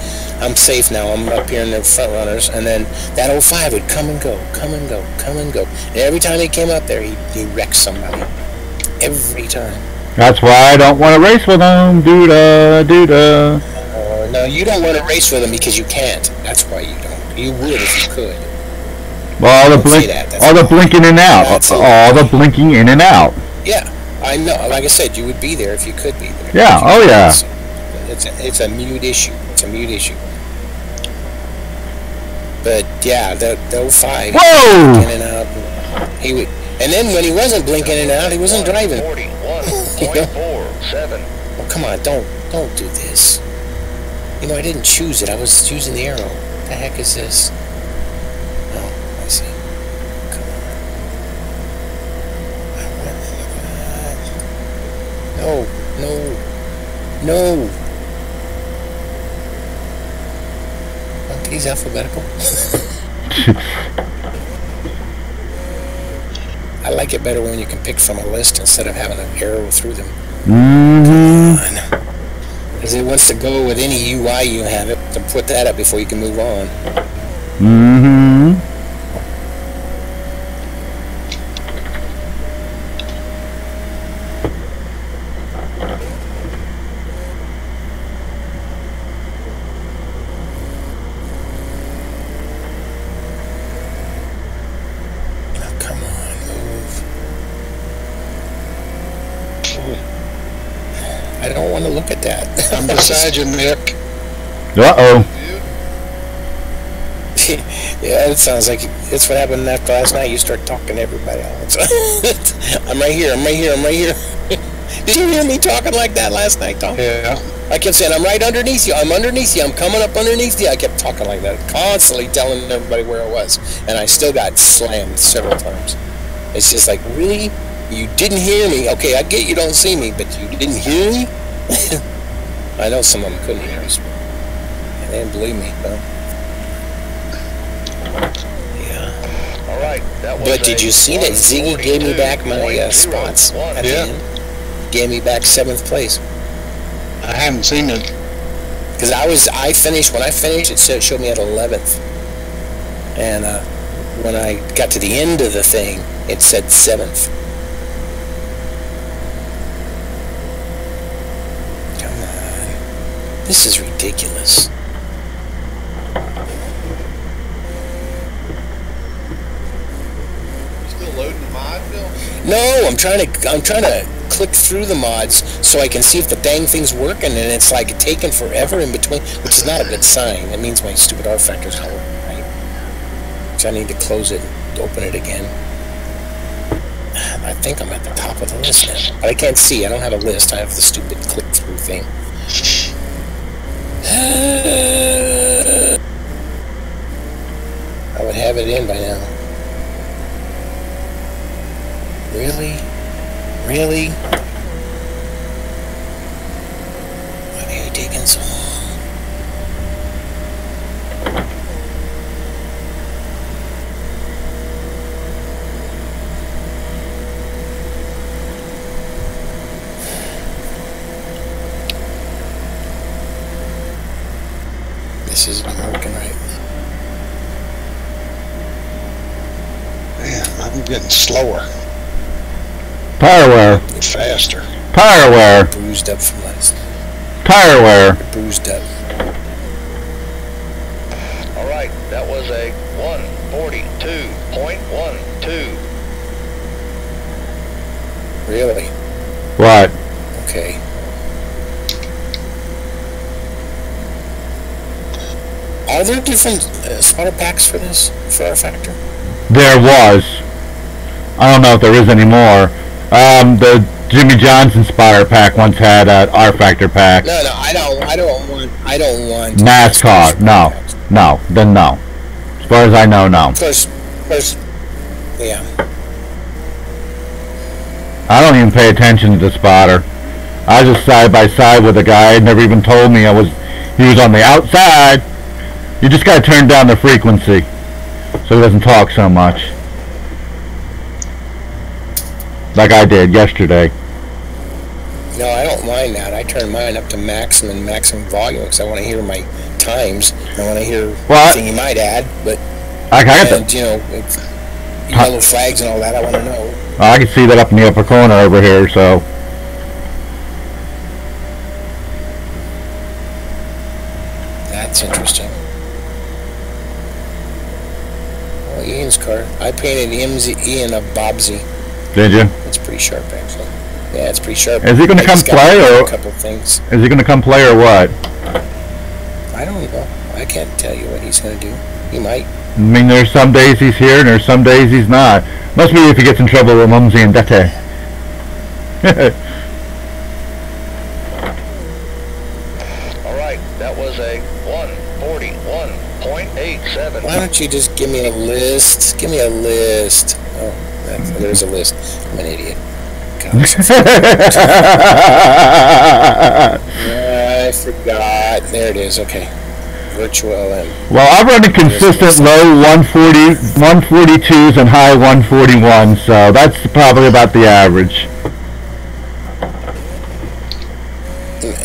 I'm safe now. I'm up here in the front runners. And then that 05 would come and go, come and go, come and go. And every time he came up there, he wrecked somebody. Every time. That's why I don't want to race with him. Doo-da. No, you don't want to race with him because you can't. That's why you don't. You would if you could. Well, all the blinking in and out. All the blinking in and out. Yeah, I know. Like I said, you would be there if you could be there. Yeah. Oh yeah. It's a mute issue. It's a mute issue. But yeah, the 05. Whoa! In and out. He would, and then when he wasn't blinking in and out, he wasn't driving. 41.47. Oh, come on! Don't do this. You know, I didn't choose it. I was choosing the arrow. What the heck is this? Oh, I see. Come on. No. Aren't these alphabetical? I like it better when you can pick from a list instead of having an arrow through them. Mm-hmm. Because it wants to go with any UI you have it to put that up before you can move on. Mm-hmm. Oh, come on, move. I don't want to look at that. I'm beside you, Nick. Uh-oh. Yeah, it sounds like it's what happened after last night. You start talking to everybody all the time. I'm right here. Did you hear me talking like that last night, Tom? Yeah. I kept saying, I'm right underneath you. I'm underneath you. I'm coming up underneath you. I kept talking like that, constantly telling everybody where I was. And I still got slammed several times. It's just like, really? You didn't hear me? Okay, I get you don't see me, but you didn't hear me? I know some of them couldn't hear us. And they didn't believe me, though. Yeah. All right. That was But did you see that Ziggy gave me back my spots at the end? Gave me back 7th place. I haven't seen it. Because I finished, when I finished, it showed me at 11th. And when I got to the end of the thing, it said 7th. Come on. This is ridiculous. You still loading the mod, Bill? No, I'm trying to click through the mods so I can see if the dang thing's working, and it's like taking forever in between, which is not a good sign. That means my stupid rFactor's not working right. So I need to close it and open it again. I think I'm at the top of the list now, but I can't see. I don't have a list. I have the stupid click-through thing. I would have it in by now. Really? Really? Why are you taking so long? This isn't working right. Man, I'm getting slower. Tire wear. Faster. Tire wear. Bruised up from last. Tire wear. Bruised up. All right, that was a 1:42.12. Really? What? Okay. Are there different spotter packs for this, for rFactor? There was. I don't know if there is anymore. The Jimmy Johnson spotter pack once had an rFactor pack. No, I don't want NASCAR. No. Then no. As far as I know, no. First, yeah. I don't even pay attention to the spotter. I was just side by side with a guy. Never even told me he was on the outside. You just gotta turn down the frequency so he doesn't talk so much. Like I did yesterday. No, I don't mind that. I turn mine up to maximum volume because I want to hear my times. I want to hear anything you might add, but you know, yellow flags and all that. I want to know. I can see that up in the upper corner over here. So that's interesting. Well, Ian's car. I painted Ian a Bobsy. Did you? It's pretty sharp, actually. Yeah, it's pretty sharp. Is he going to come play, or a couple things? Is he going to come play, or what? I don't know. I can't tell you what he's going to do. He might. I mean, there's some days he's here, and there's some days he's not. Must be if he gets in trouble with Mumsy and Dete. All right, that was a 141.87. Why don't you just give me a list? Give me a list. Oh, there's a list. I'm an idiot. I forgot. There it is. Okay. Virtual LM. Well, I'm running consistent low 142s and high 141, so that's probably about the average.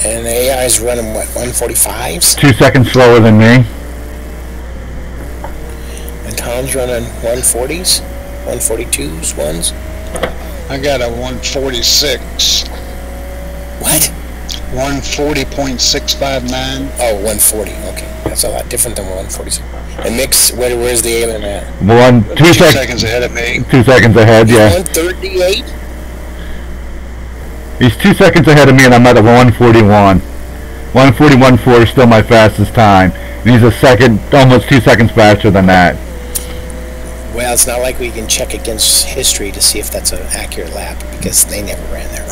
And the AI's running what, 145s? 2 seconds slower than me. And Tom's running 140s? 142s, ones? I got a 146. What? 140.659. Oh, 140. Okay, that's a lot different than 146. And Mix, where's the alien at? 2 seconds ahead of me. 2 seconds ahead, yeah. 138. He's 2 seconds ahead of me, and I'm at a 141. 141.4 is still my fastest time. And he's almost 2 seconds faster than that. Well, it's not like we can check against history to see if that's an accurate lap, because they never ran there.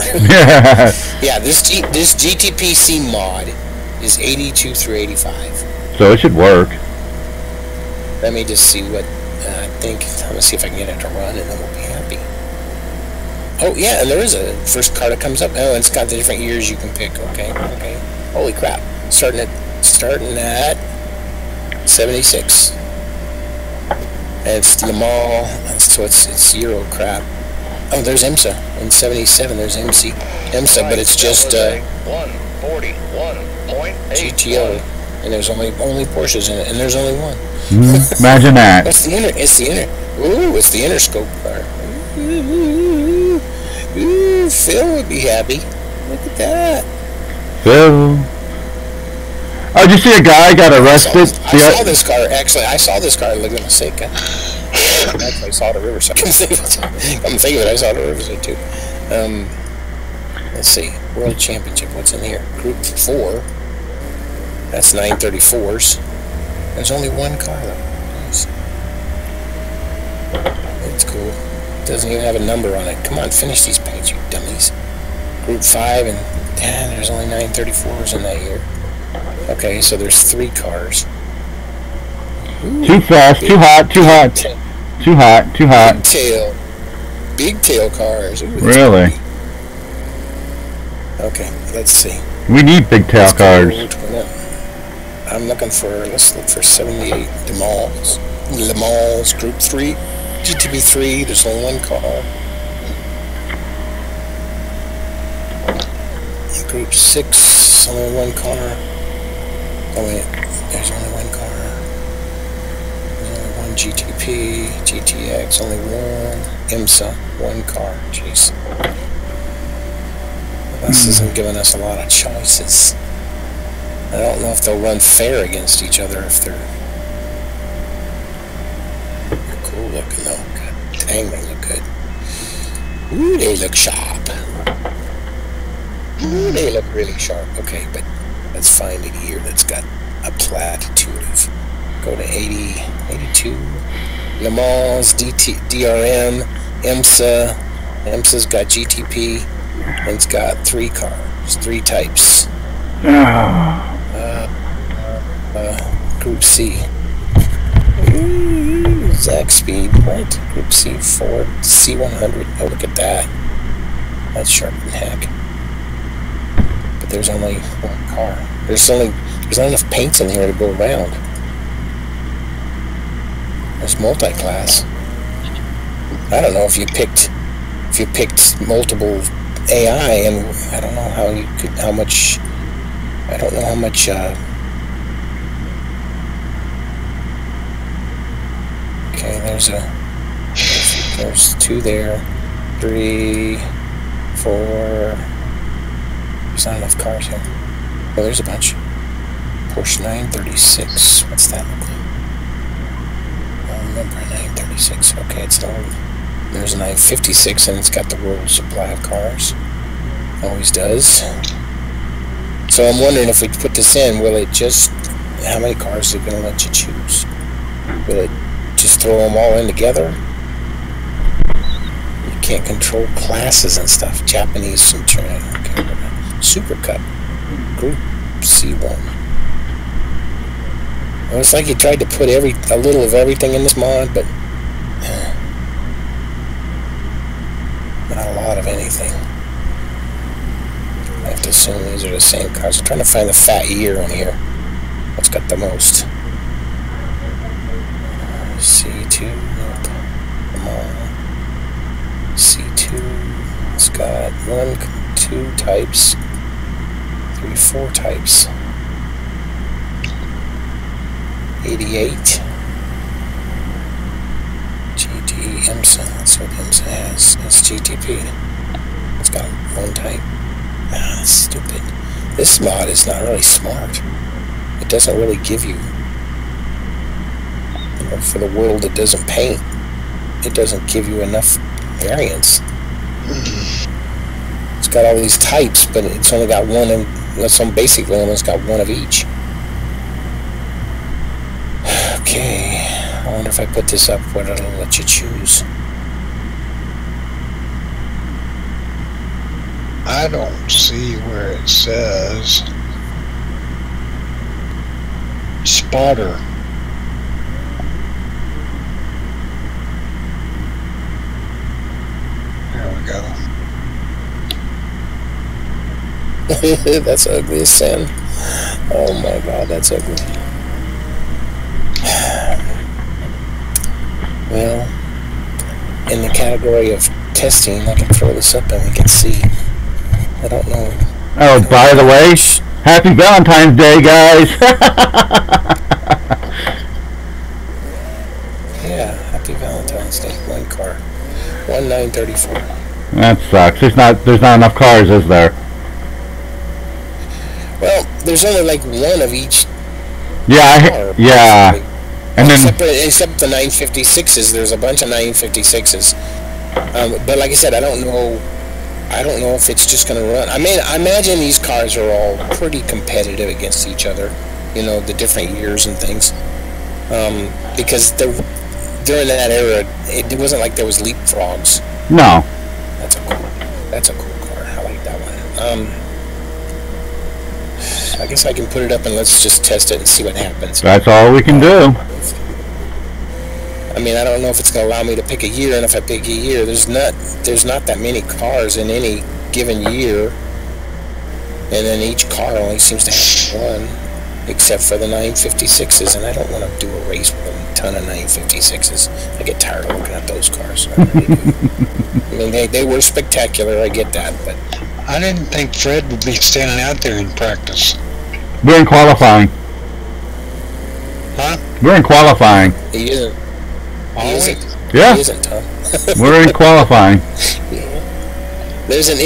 Yeah, this GTPC mod is 82 through 85. So it should work. Let me just see what I think. I'm going to see if I can get it to run, and then we'll be happy. Oh, yeah, and there is a first car that comes up. Oh, and it's got the different years you can pick. Okay. Holy crap. Starting at 76. And it's Le Mans, so it's Euro crap. Oh, there's IMSA. In 77, there's IMSA, but it's just 141.8 GTO. And there's only Porsches in it, and there's only one. Imagine that. It's the Interscope car. Ooh, Phil would be happy. Look at that. Phil. Oh, did you see a guy got arrested? I saw this car, actually. I saw this car at Laguna Seca. Actually, I saw it at Riverside. Come think of it, I saw it at Riverside, too. Let's see. World Championship, what's in here? Group 4. That's 934s. There's only one car, though. It's cool. It doesn't even have a number on it. Come on, finish these paints, you dummies. Group 5, and there's only 934s in that year. Okay, so there's 3 cars. Ooh, too fast, too hot. Big tail cars. Ooh, really? Pretty. Okay, let's see. We need big tail cars. Let's look for 78 Le Mans Group 3. GTB 3, there's only one car. Group 6, only one car. Oh wait, there's only one car. There's only one GTP, GTX, only one. IMSA, one car. Jeez. This isn't giving us a lot of choices. I don't know if they'll run fair against each other if they're cool looking though. God dang, they look good. Ooh, they look sharp. Ooh, they look really sharp. Okay, but let's find a year that's got a platitude of, go to 80, 82, Le Mans, DRM, IMSA. IMSA's got GTP, and it's got 3 cars, 3 types. Group C. Ooh, Zach Speed, what? Group C, Ford, C100. Oh, look at that. That's sharp and heck. But there's only one car. There's not enough paints in here to go around. There's multi-class. I don't know if you picked multiple AI, and I don't know how much. I don't know how much. Okay, there's 2 there, 3, 4. There's not enough cars here. Oh, there's a bunch. Porsche 936. What's that look like? I remember a 936. Okay, it's the old. There's a 956, and it's got the world supply of cars. Always does. So I'm wondering if we put this in, will it just... How many cars are it going to let you choose? Will it just throw them all in together? You can't control classes and stuff. Japanese Centurion. I don't care about that. Super Cup. Group C1. Well, it's like you tried to put a little of everything in this mod, but not a lot of anything. I have to assume these are the same cars. I'm trying to find the fat year on here. What's got the most? C2. Nope. Come on. C2. It's got 1, 2 types. 3, 4 types. 88. GT IMSA. That's what IMSA has. That's GTP. It's got 1 type. Ah, that's stupid. This mod is not really smart. It doesn't really give you, for the world that doesn't paint, it doesn't give you enough variance. It's got all these types, but it's only got one, and that's basically almost got one of each. Okay, I wonder if I put this up, what it'll let you choose. I don't see where it says spotter. There we go. That's ugly as sin. Oh my god, that's ugly. Well, in the category of testing, I can throw this up and we can see. I don't know. Oh, by the way, happy Valentine's Day, guys! Yeah, happy Valentine's Day. 1 car. 1934. That sucks. There's not enough cars, is there? Well, there's only like 1 of each. Yeah, yeah. And then except the 956s, there's a bunch of 956s. But like I said, I don't know if it's just going to run. I mean, I imagine these cars are all pretty competitive against each other. You know, the different years and things. Because during that era, it wasn't like there was leapfrogs. no. That's a cool car. I like that one. I guess I can put it up and let's just test it and see what happens. That's all we can do. I mean, I don't know if it's going to allow me to pick a year, and if I pick a year, there's not that many cars in any given year, and then each car only seems to have 1, except for the 956s, and I don't want to do a race with a ton of 956s. I get tired of looking at those cars. I really do. I mean, they were spectacular, I get that, but I didn't think Fred would be standing out there in practice. We're in qualifying. Huh? We're in qualifying. he isn't. He isn't. Yeah. He isn't, Tom. We're in qualifying. Yeah. There's some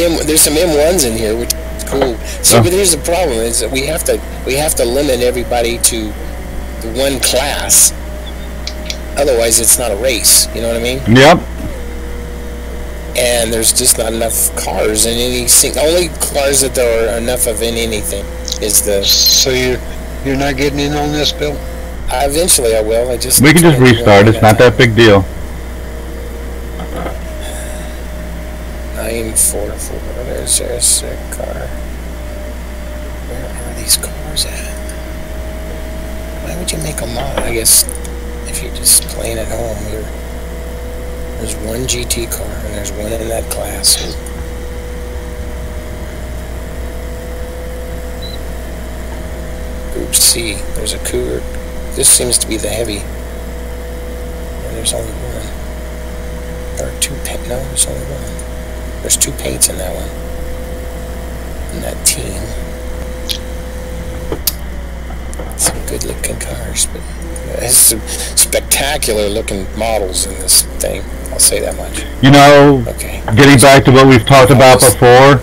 M1s in here, which is cool. See, but here's the problem: is that we have to limit everybody to the 1 class. Otherwise, it's not a race. You know what I mean? Yep. And there's just not enough cars in any only cars that there are enough of in anything is the. So you're not getting in on this, Bill? Eventually, I will. We can just restart. It's not that big deal. 944. There's their car. Where are these cars at? Why would you make a mod? I guess if you're just playing at home, there's 1 GT car and there's 1 in that class. Group C. There's a Cougar. This seems to be the heavy. And there's only one. Or two paint. No, there's only one. There's two paints in that one. In that team. Some good looking cars, but there's some spectacular looking models in this thing. I'll say that much. You know, okay. Getting back to what we've talked about before,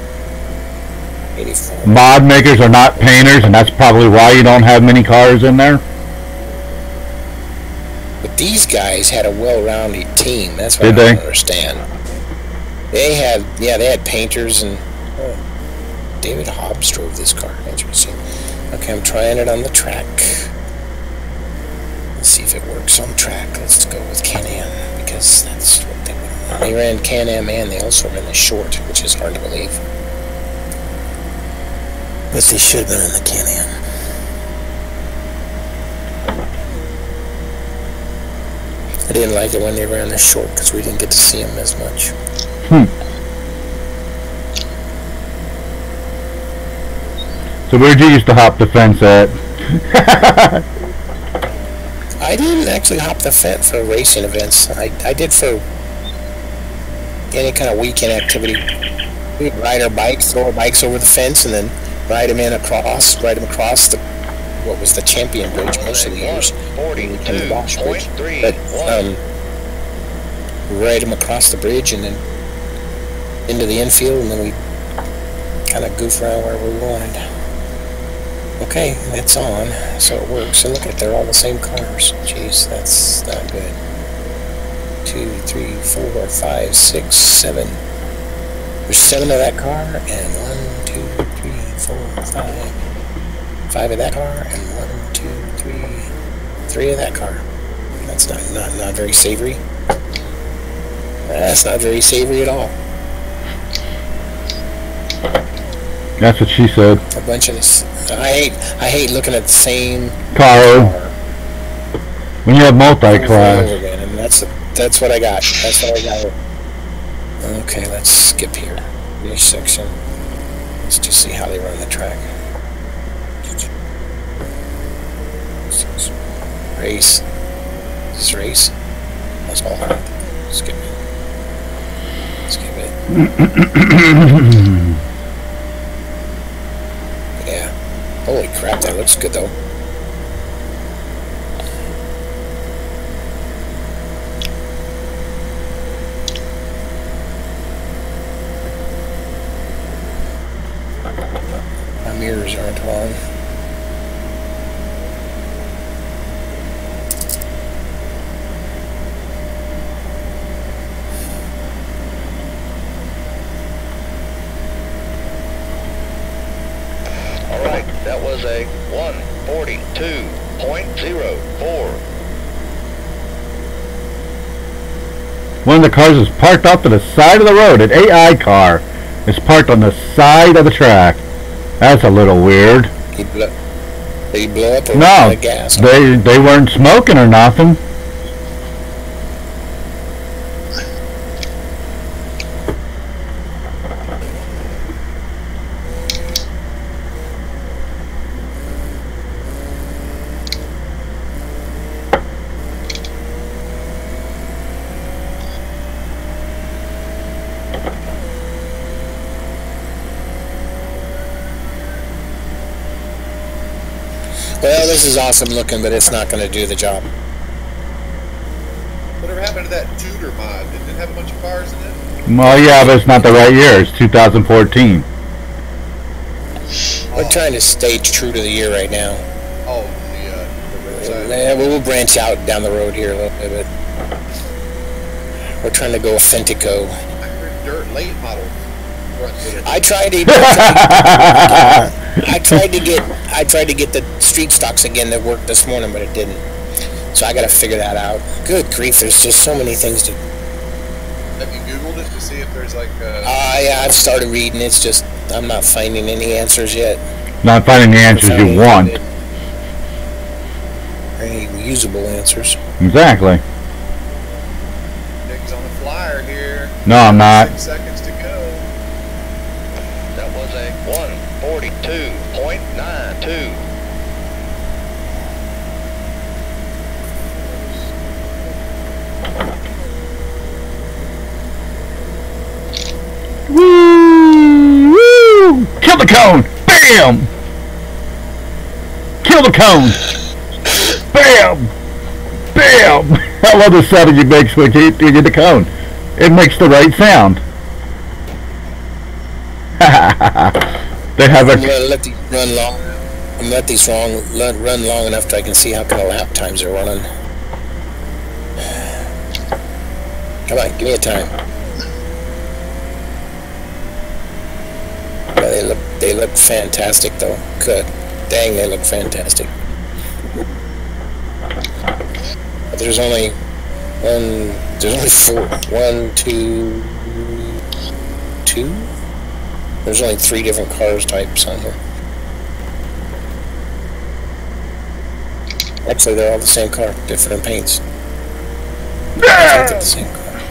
84. mod makers are not painters, and that's probably why you don't have many cars in there. But these guys had a well-rounded team. That's what Did I don't they? understand. They had, yeah, they had painters and David Hobbs drove this car. Interesting. Okay, I'm trying it on the track. Let's see if it works on track. Let's go with Can-Am because that's what they want. They ran Can-Am and they also ran the short, which is hard to believe. But they should have been in the Can-Am. I didn't like it when they ran the short because we didn't get to see them as much. So where'd you used to hop the fence at? I didn't actually hop the fence for racing events. I did for any kind of weekend activity. We'd ride our bikes, throw our bikes over the fence, and then ride them across the, what was the Champion Bridge most of the years. And the Bosch Bridge. But, ride them across the bridge and then into the infield, and then we kind of goof around where we wanted. Okay, it's on, so it works. And look at it, they're all the same cars. Jeez, that's not good. 2, 3, 4, 5, 6, 7. There's 7 of that car, and 1, 2, 3, 4, 5. 5 of that car, and 1, 2, 3, 3 of that car. That's not very savory. That's not very savory at all. That's what she said. A bunch of this. I hate looking at the same car. When you have multi-class. And that's what I got. That's what I got. Okay, let's skip here. This section. Let's just see how they run the track. Race. This is race. That's all hard. Skip it. Skip it. Yeah. Holy crap, that looks good though. My mirrors aren't on. That was a 142.04. One of the cars is parked off to the side of the road. An AI car is parked on the side of the track. That's a little weird. Did he blow up or no, the gas? They weren't smoking or nothing. Well, this is awesome looking, but it's not going to do the job. Whatever happened to that Tudor mod? Didn't it have a bunch of cars in it? Well, yeah, but it's not the right year. It's 2014. We're trying to stay true to the year right now. Oh, the Riverside. Yeah, we'll branch out down the road here a little bit, but we're trying to go Authentico. I heard dirt late model. I tried to get the street stocks again that worked this morning, but it didn't. So I got to figure that out. Good grief, there's just so many things to. Have you Googled it to see if there's like? Yeah, I've started reading. It's just I'm not finding any answers yet. Not finding the answers you want. Any usable answers. Exactly. Tigg's on the flyer here. No, I'm not. 6 seconds to go. That was a 142.92. cone. Bam! Kill the cone. Bam! Bam! I love the sound you make when you get the cone. It makes the right sound. They have I'm gonna let these run long. I'm let these run long enough so I can see how kind of lap times are running. Come on, give me a time. Yeah, they look fantastic though. Good. Dang, they look fantastic. But there's only four. One, two. There's only 3 different cars types on here. Actually, they're all the same car, different paints. I think they're the same car.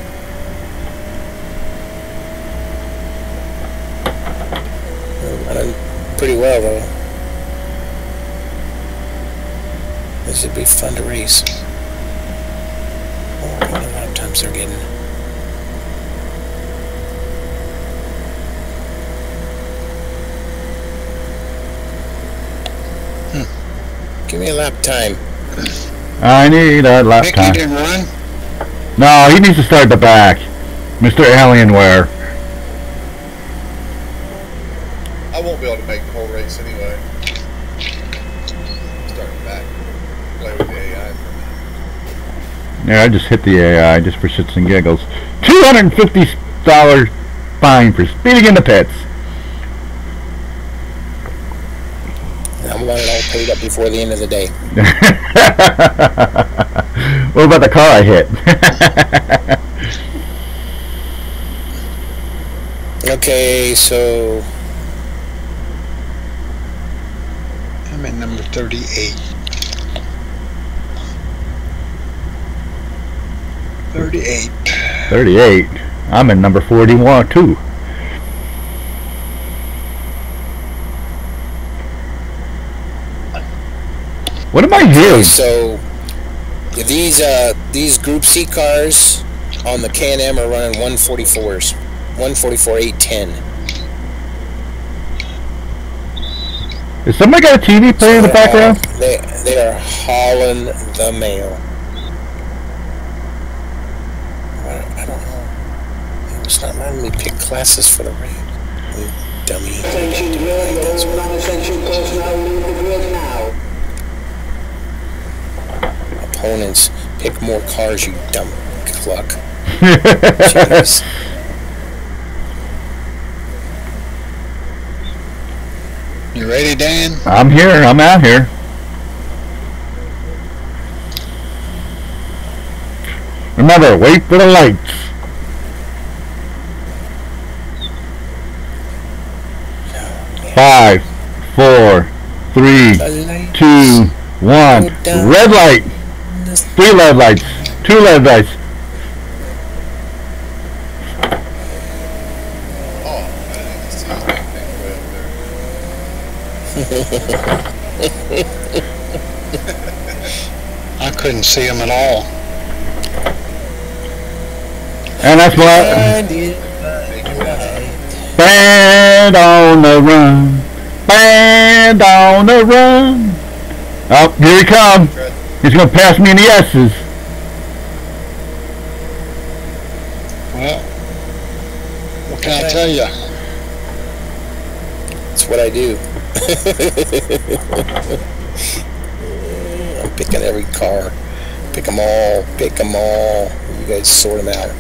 Running pretty well though. This should be fun to race. Oh, what kind of lap times they're getting. Give me a lap time. I need a lap Mickey time. didn't run? No, he needs to start the back. Mr. Alienware. I won't be able to make the whole race anyway. Start back. Play with the AI for a minute. Yeah, I just hit the AI just for shits and giggles. $250 fine for speeding in the pits. I'm going to all paid up before the end of the day. What about the car I hit? Okay, so I'm at number 38. 38. 38. I'm in number 41 too. What am I hearing? So these Group C cars on the Can-Am are running 144s, 144.810. Has somebody got a TV playing in the background? They are hauling the mail. I don't know. It's not letting me pick classes for the raid. You dummy. Opponents, pick more cars, you dumb cluck. Jeez. You ready, Dan? I'm here. I'm out here. Remember, wait for the lights. Five, four, three, 2, 1. Red light. 3 red lights. 2 red lights. Oh, I didn't even see his big thing way up there. I couldn't see him at all. And that's what. Band on the run. Band on the run. Oh, here he comes. He's going to pass me in the S's. Well, what can I tell you? That's what I do. I'm picking every car. Pick them all. Pick them all. You guys sort them out.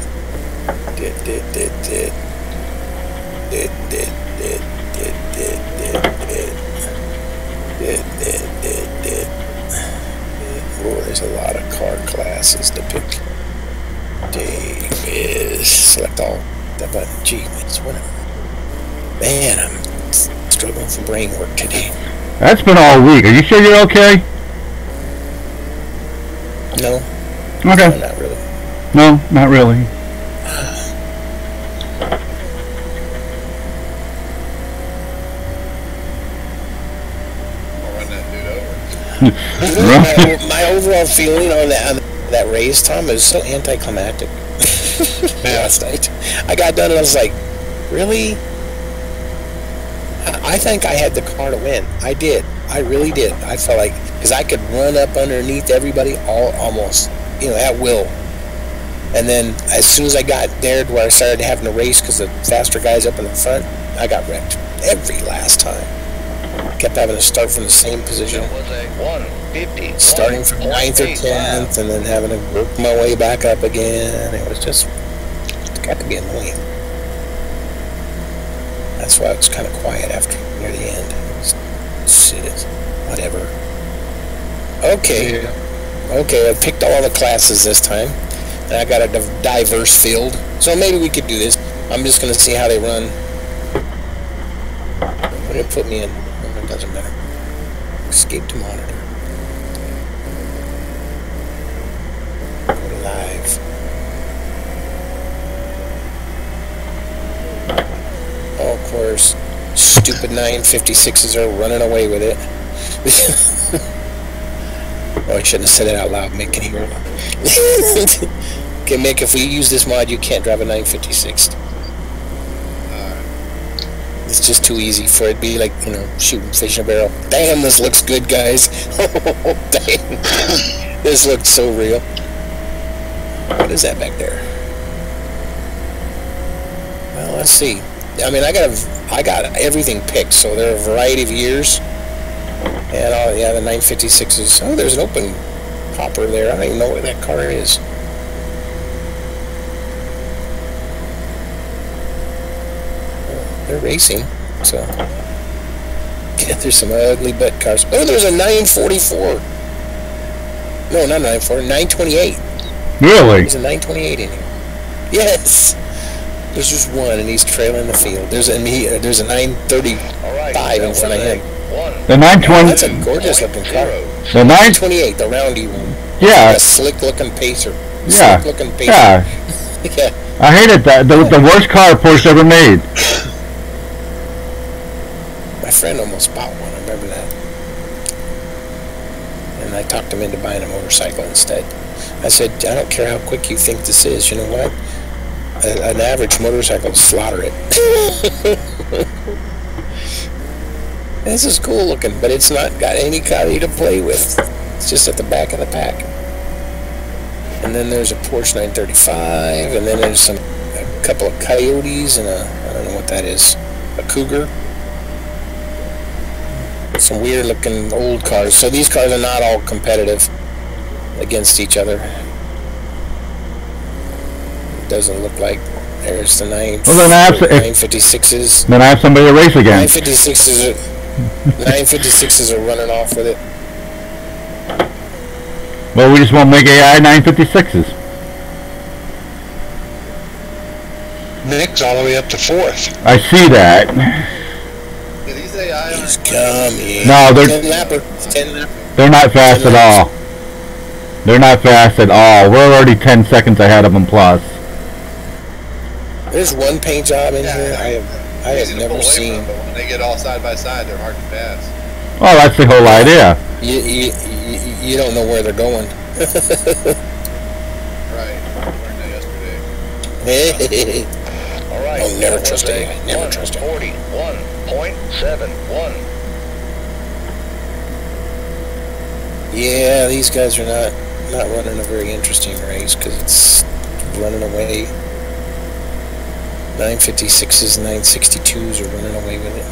Oh, there's a lot of car classes to pick. Davis. Select all. That button. Gee, it's what? Man, I'm struggling for brain work today. That's been all week. Are you sure you're okay? No. Okay. No, not really. No, not really. I'll run that dude over. My overall feeling on that race, Tom, is so anticlimactic. Last night, I got done and I was like, "Really? I think I had the car to win. I did. I really did. I felt like, because I could run up underneath everybody almost, you know, at will. And then as soon as I got there to where I started having to race because the faster guys up in the front, I got wrecked every last time. Kept having to start from the same position. It was a 150. Starting from 9th or 10th and then having to work my way back up again. It was just, it got to be annoying. That's why it was kind of quiet after near the end. Shit, whatever. Okay. Okay, I picked all the classes this time. And I got a diverse field. So maybe we could do this. I'm just going to see how they run. What did it put me in? It doesn't matter. Escape to monitor. Go to live. Oh, of course. Stupid 956s are running away with it. Oh, I shouldn't have said it out loud. Mick can hear it. Okay, Mick, if we use this mod, you can't drive a 956. It's just too easy for it to be like, you know, shooting fish in a barrel. Damn, this looks good, guys. Oh, damn. This looks so real. What is that back there? Well, let's see. I mean, I got everything picked, so there are a variety of years. And yeah, the 956s. Oh, there's an open hopper there. I don't even know where that car is. Oh, they're racing, so yeah, there's some ugly butt cars. Oh, there's a 944. No, not 940, 928. Really? There's a 928 in here. Yes. There's just one, and he's trailing the field. There's a 935 in front of him. The 920. That's a gorgeous looking car. The 928, the roundy one. Yeah. A slick looking pacer. Yeah. Slick looking pacer. Yeah. Yeah. I hated that. The worst car Porsche ever made. My friend almost bought one. I remember that. And I talked him into buying a motorcycle instead. I said, I don't care how quick you think this is. You know what? An average motorcycle will slaughter it. This is cool looking, but it's not got any carry to play with. It's just at the back of the pack. And then there's a Porsche 935, and then there's a couple of Coyotes and I don't know what that is, a Cougar. Some weird looking old cars. So these cars are not all competitive against each other. It doesn't look like. There's the 956s. Then I have somebody to race again. 956s are running off with it. Well, we just won't make AI 956s. Nick's all the way up to 4th. I see that. Yeah, these AI He's coming. No, they're 10 lapper. 10 lapper. They're not fast at all. They're not fast at all. We're already 10 seconds ahead of them plus. There's one paint job in here I have never seen. But when they get all side by side, they're hard to pass. Oh, that's the whole idea. You don't know where they're going. Right. I learned that yesterday. All right. Oh, never trust AI. Never trust AI. 41.71. Yeah, these guys are not running a very interesting race because it's running away. 956s and 962s are running away with it.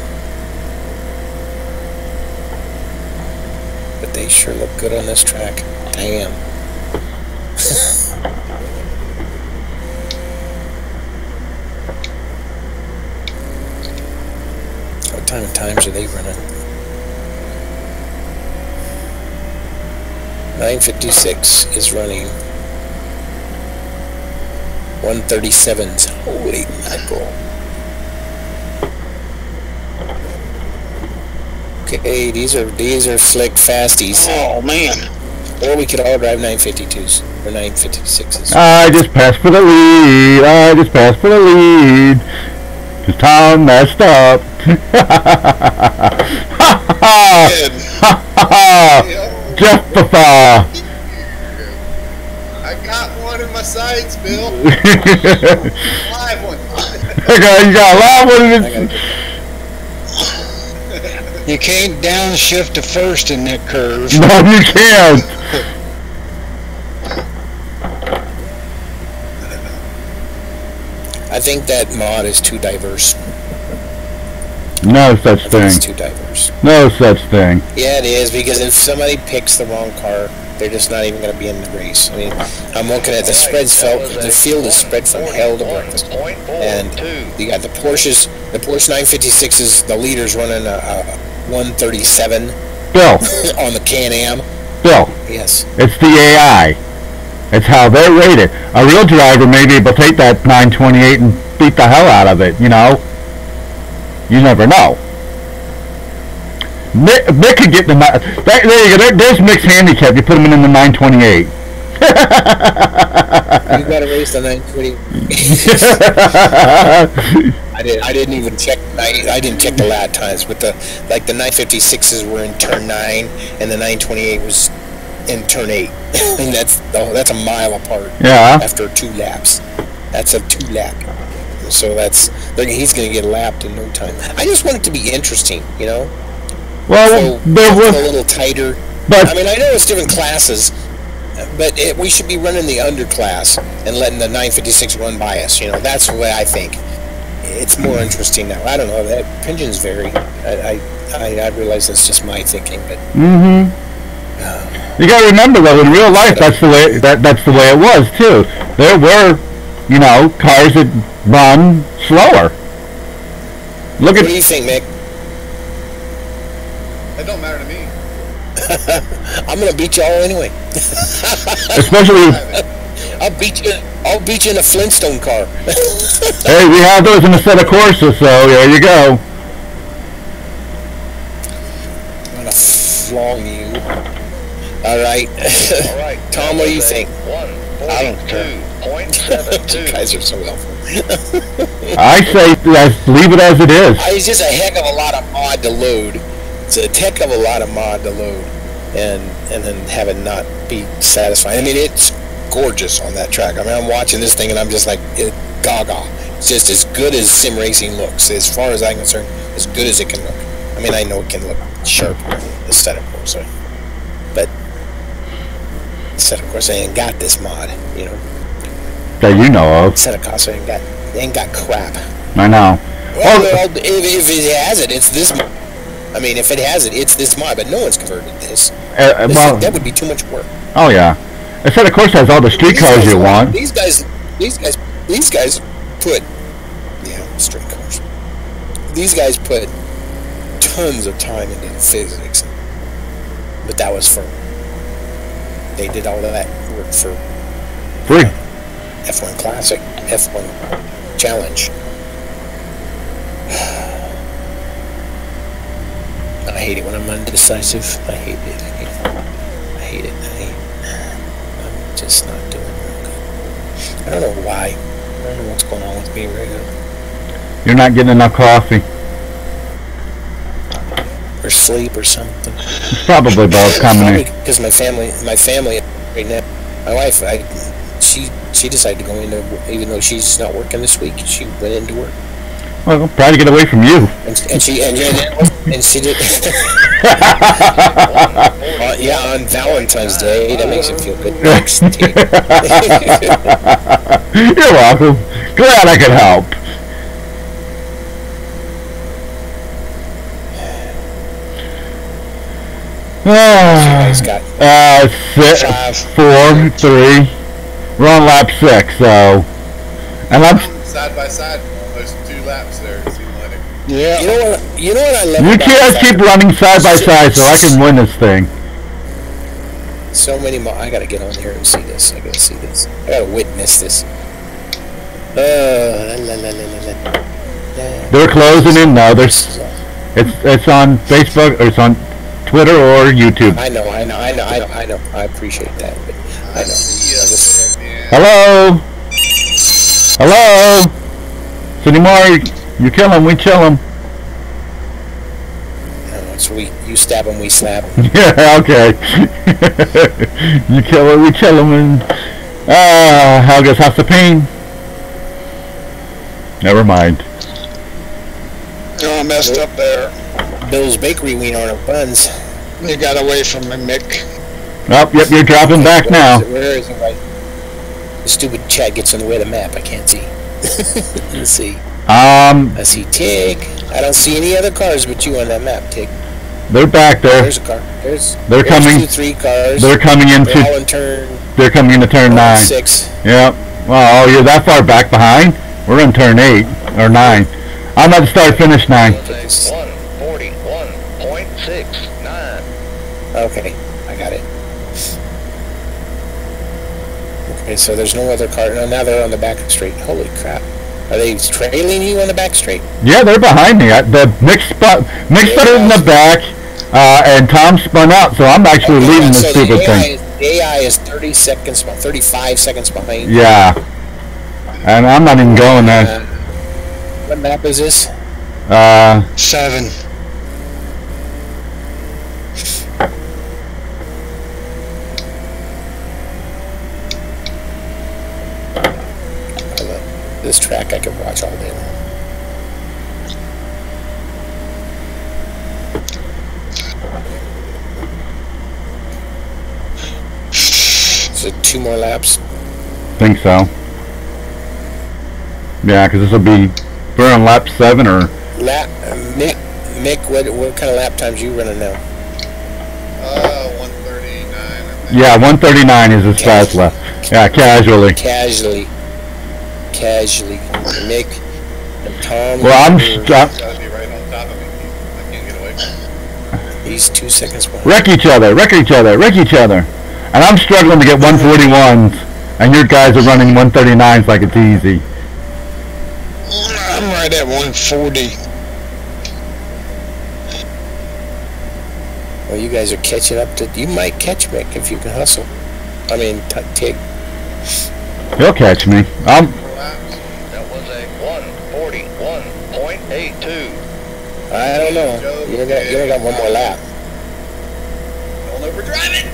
But they sure look good on this track. Damn. What kind of times are they running? 956 is running 137s. Holy mackerel. Okay, these are slick fasties. Oh, man. Or we could all drive 952s or 956s. I just passed for the lead. Cause Tom messed up. Justify. I got one in my sights, Bill. Live one. Okay, you got a live one. You can't downshift to first in that curve. No, you can't. I think that mod is too diverse. No such thing. It's too diverse. No such thing. Yeah, it is, because if somebody picks the wrong car, they're just not even going to be in the race. I mean, I'm looking at the spreads. The field is spread from hell to breakfast. And you got the Porsches, the Porsche 956s, the leaders running a 137 Bill. on the Can-Am. Bill. Yes. It's the AI. It's how they're rated. A real driver may be able to take that 928 and beat the hell out of it, you know? You never know. Mick could get the... There you go. There's Mick's handicap. You put him in the 928. You got to race the 920. I didn't even check. I didn't check the lap times, but the 956s were in turn 9, and the 928 was in turn 8. And that's a mile apart. Yeah. After 2 laps, that's a 2 lap. So he's going to get lapped in no time. I just want it to be interesting, you know. Well, so there was a little tighter. But I mean, I know it's different classes, but we should be running the underclass and letting the 956 run by us. You know, that's the way I think. It's more interesting now. I don't know. That opinions vary. I realize that's just my thinking, but. Mm-hmm. You got to remember though, in real life, that's the way it was too. There were, you know, cars that run slower. What do you think, Mick? It don't matter to me. I'm gonna beat y'all anyway. Especially. I'll beat you in a Flintstone car. Hey, we have those in a set of courses, so there you go. I'm gonna flong you. All right. Tom, what do you think? I don't care. You guys are so helpful. I say leave it as it is. It's just a heck of a lot of mod to load. It's a heck of a lot of mod to load, and then have it not be satisfying. I mean, it's gorgeous on that track. I mean, I'm watching this thing and I'm just like, gaga. It's just as good as sim racing looks. As far as I'm concerned, as good as it can look. I mean, I know it can look sharp, instead of course, but instead of course, I ain't got this mod, you know. That you know of. Instead of course, I ain't got crap. I know. Well, if it has it, it's this mod. I mean, if it has it, it's this mod, but no one's converted this. Well, that would be too much work. Oh yeah. Instead, of course, has all the street cars you want. These guys put, street cars. These guys put tons of time into the physics, but that was they did all of that work for free. F1 Classic, F1 Challenge. I hate it when I'm undecisive. I hate it. I'm just not doing real good. I don't know why. I don't know what's going on with me right now. You're not getting enough coffee. Or sleep or something. It's probably both combination. Because my family right now, my wife, she decided to go into, even though she's not working this week, she went into work. Well, try to get away from you. And she did. Yeah, on Valentine's Day, that makes it feel good. You're welcome. Glad I could help. Four, 3. We're on lap 6, so. And I'm side by side. There's 2 laps there. It seems like. Yeah. You know what I love. You can't keep running side by side, so I can win this thing. So many more. I gotta get on here and see this. I gotta see this. I gotta witness this. They're closing in now. It's on Facebook, or it's on Twitter or YouTube. I know. I appreciate that. But I know. Hello. So anymore, you kill him, we chill him. So you stab him, we slap him. Yeah, okay. You kill him, we chill him, and Helga's House of Pain. Never mind. Oh, I messed up there. Bill's Bakery wiener on buns. You got away from me, Mick. Oh, yep, you're dropping back now. Where is it? The stupid chat gets in the way of the map. I can't see. Let's see. I see Tigg. I don't see any other cars but you on that map, Tigg. They're back there. There's a car. They're coming. 2, 3 cars. They're coming into. They're all in turn. They're coming into turn 9. 6. Yep. Well, you're that far back behind. We're in turn 8 or 9. I'm at the start finish 9. 141.69. Okay, I got it. Okay, so there's no other car. No, now they're on the back straight. Holy crap. Are they trailing you on the back straight? Yeah, they're behind me. The Mick started in the back, and Tom spun out, so I'm actually leading the stupid thing. The AI is 35 seconds behind. Yeah. And I'm not even going there. What map is this? 7. This track I can watch all day long. So 2 more laps? Think so. Yeah, because this will be, we're on lap 7 or... Mick, what kind of lap times you running now? 139. I think. Yeah, 139 is his fast lap. Yeah, casually. Mick and Tom. Well, I'm Gotta be right on top of me. I can't get away from him. He's 2 seconds behind. wreck each other. And I'm struggling to get 141s, and your guys are running 139s like it's easy. I'm right at 140. Well, you guys are catching up to... You might catch Mick if you can hustle. I mean, Tigg. He'll catch me. That was a 141.82. I don't know. You only got 1 more lap. Don't overdrive it.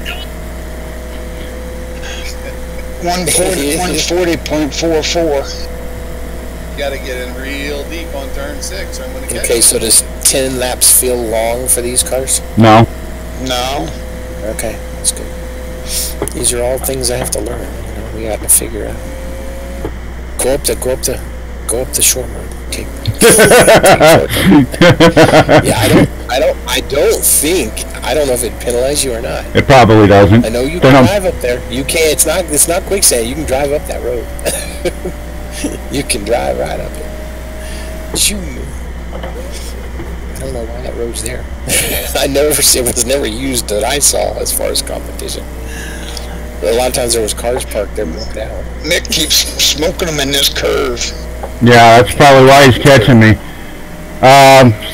140.44. You gotta get in real deep on turn 6 or I'm gonna catch Okay, you. so does 10 laps feel long for these cars? No. No. Okay, that's good. These are all things I have to learn. You know, we got to figure out. Go up the short road. Okay. Yeah, I don't know if it penalizes you or not. It probably doesn't. I know you can drive up there. You can. It's not quicksand. You can drive up that road. You can drive right up it. Shoo. I don't know why that road's there. It was never used that I saw as far as competition. But a lot of times there was cars parked there moved out. Nick keeps smoking them in this curve. Yeah, that's probably why he's catching me.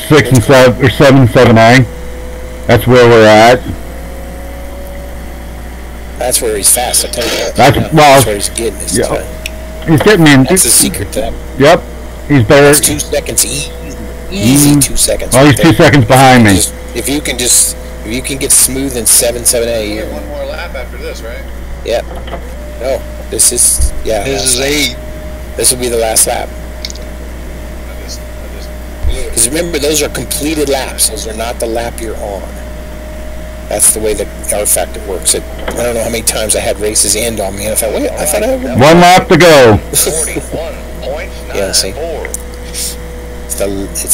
6 and 7 or 7, 7A. That's where we're at. That's where he's fast. I tell you that. That's where he's getting his yeah. time. He's getting me in. That's the secret to that. Yep. He's better. It's 2 seconds easy. 2 seconds. Oh, he's 2 seconds behind me. If you can get smooth in 7, 7A. Get 1 more lap after this, right? Yep. No, this is This is 8. This will be the last lap. Because remember, those are completed laps. Those are not the lap you're on. That's the way the rFactor works. I don't know how many times I had races end on me, and I thought, wait, I thought I had 1 lap to go. 41.94. Yeah, see? It's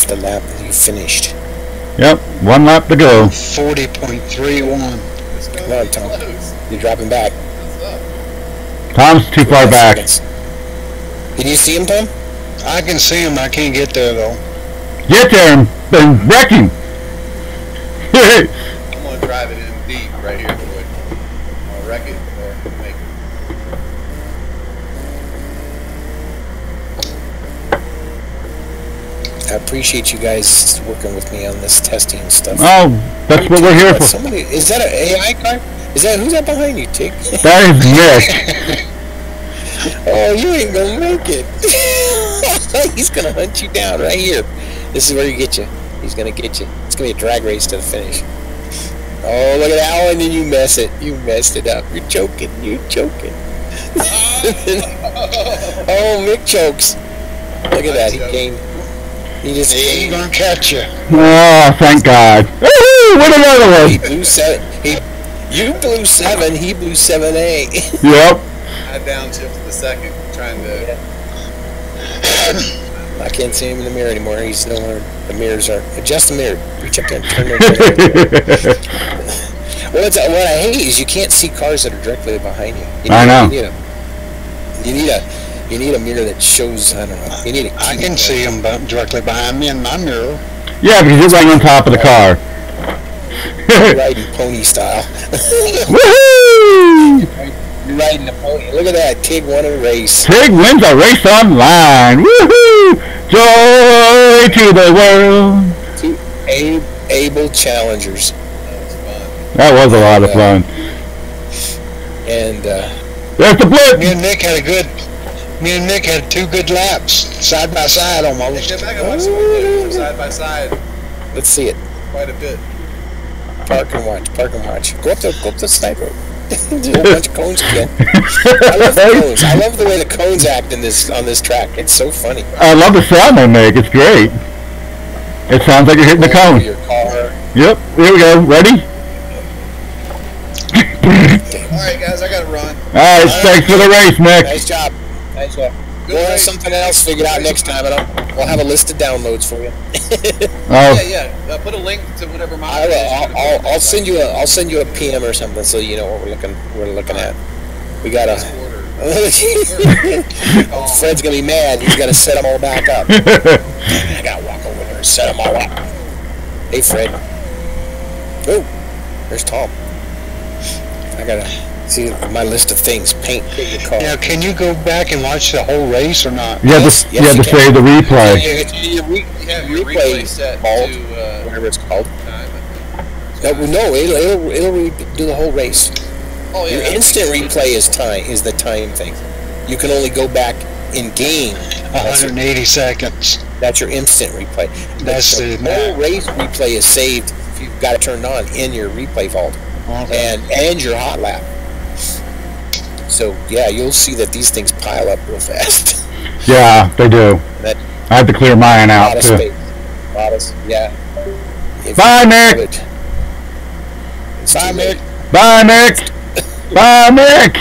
the lap that you finished. Yep, 1 lap to go. 40.31. Come on, Tom. You're dropping back. Tom's too far back. Can you see him, Tom? I can see him. I can't get there, though. Get there and wreck him. I'm gonna drive it in deep right here, boy. I'll wreck it or make it. I appreciate you guys working with me on this testing stuff. Oh, that's what we're here for. Is that an AI car? Who's that behind you, Tigg? That is Nick. Oh, you ain't gonna make it. He's gonna hunt you down right here. This is where he get you. He's gonna get you. It's gonna be a drag race to the finish. Oh, look at that. Oh, and then you mess it. You messed it up. You're choking. Oh, Mick chokes. Look at that. He gained. He just ain't gonna catch you. Oh, thank God. Woohoo! What another one? He blew 7. You blew 7. He blew 7A. Yep. I downshifted the second, trying to. I can't see him in the mirror anymore. He's nowhere. The mirrors are. Adjust the mirror. Reach up there and turn it. Well, what I hate is you can't see cars that are directly behind you. I know. You need a mirror that shows. I don't know. You need a. I can see them directly behind me in my mirror. Yeah, because you're right on top of the car. You're riding pony style. Woohoo! You're riding a pony. Look at that. Tigg won a race. Tigg wins a race online. Woohoo! Joy to the world. 2 able challengers. That was a lot of fun. And there's the blip. Me and Nick had 2 good laps, side by side almost. Get back and watch some videos side by side. Let's see it. Quite a bit. Park and watch. Go up the side road. There's a whole bunch of cones again. I love the cones. I love the way the cones act on this track. It's so funny. I love the sound they make. It's great. It sounds like you're hitting the cone. Your car. Yep. Here we go. Ready? Alright, guys, I gotta run. Alright, thanks for the race, Nick. Nice job. We'll have something else figured out next time, and we'll have a list of downloads for you. Oh. Yeah. Put a link to whatever I'll send you a PM or something so you know what we're looking at. We got a. Fred's gonna be mad. He's gonna set them all back up. I gotta walk over there and set them all up. Hey, Fred. Oh, there's Tom. I gotta see my list of things. Paint your car. Now, can you go back and watch the whole race or not? You have to save the replay. You have your replay set to whatever it's called. No, it'll do the whole race. Oh yeah. Your instant replay is the time thing. You can only go back in game 180 seconds. That's your instant replay. That's the whole race replay is saved if you've got it turned on in your replay vault. Okay. And your hot lap. So yeah, you'll see that these things pile up real fast. Yeah, they do. I have to clear mine out too. Yeah. Bye, Nick. Bye, Nick. Bye, Nick. Bye, Nick.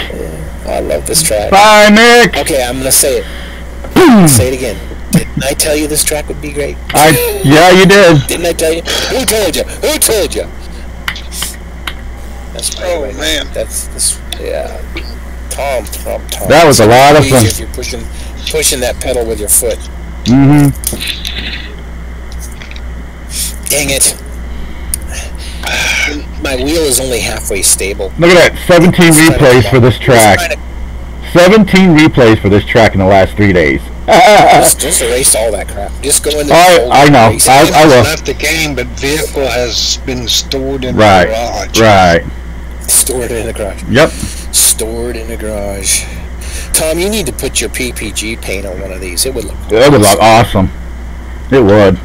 I love this track. Bye, Nick. Okay, I'm gonna say it. Say it again. Didn't I tell you this track would be great? Yeah, you did. Didn't I tell you? Who told you? Who told you? That's man. That's this. Yeah. Tom. That was a lot of fun. If you're pushing that pedal with your foot. Mm-hmm. Dang it. My wheel is only halfway stable. Look at that. 17 replays for this track. 17 replays for this track in the last 3 days. Just erase all that crap. Just go into I know. I will. Left the game, but vehicle has been stored in the garage. Right. Stored in the garage. Yep. Stored in the garage. Tom, you need to put your PPG paint on one of these. It would look awesome. It would look awesome. It would.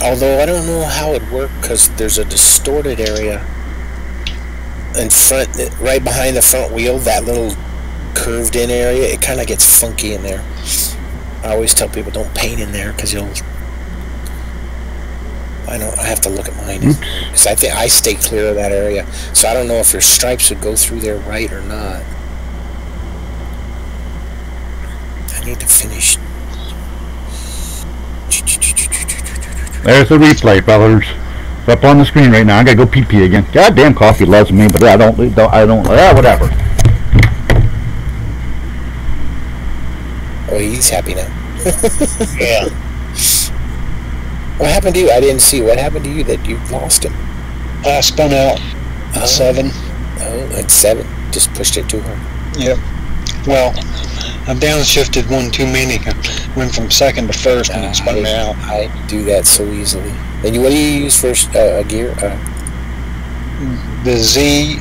Although I don't know how it would work because there's a distorted area in front, right behind the front wheel, that little curved in area. It kind of gets funky in there. I always tell people don't paint in there because you'll. I have to look at mine because I think I stay clear of that area. So I don't know if your stripes would go through there right or not. I need to finish. There's the replay, fellas. It's up on the screen right now. I gotta go pee again. Goddamn coffee loves me, but I don't. Whatever. Oh, he's happy now. Yeah. What happened to you? I didn't see. What happened to you that you lost him? I spun out at 7. Oh, at 7. Just pushed it too hard. Yep. Well, I downshifted one too many. I went from second to first and it spun me out. I do that so easily. And what do you use for a gear? The Z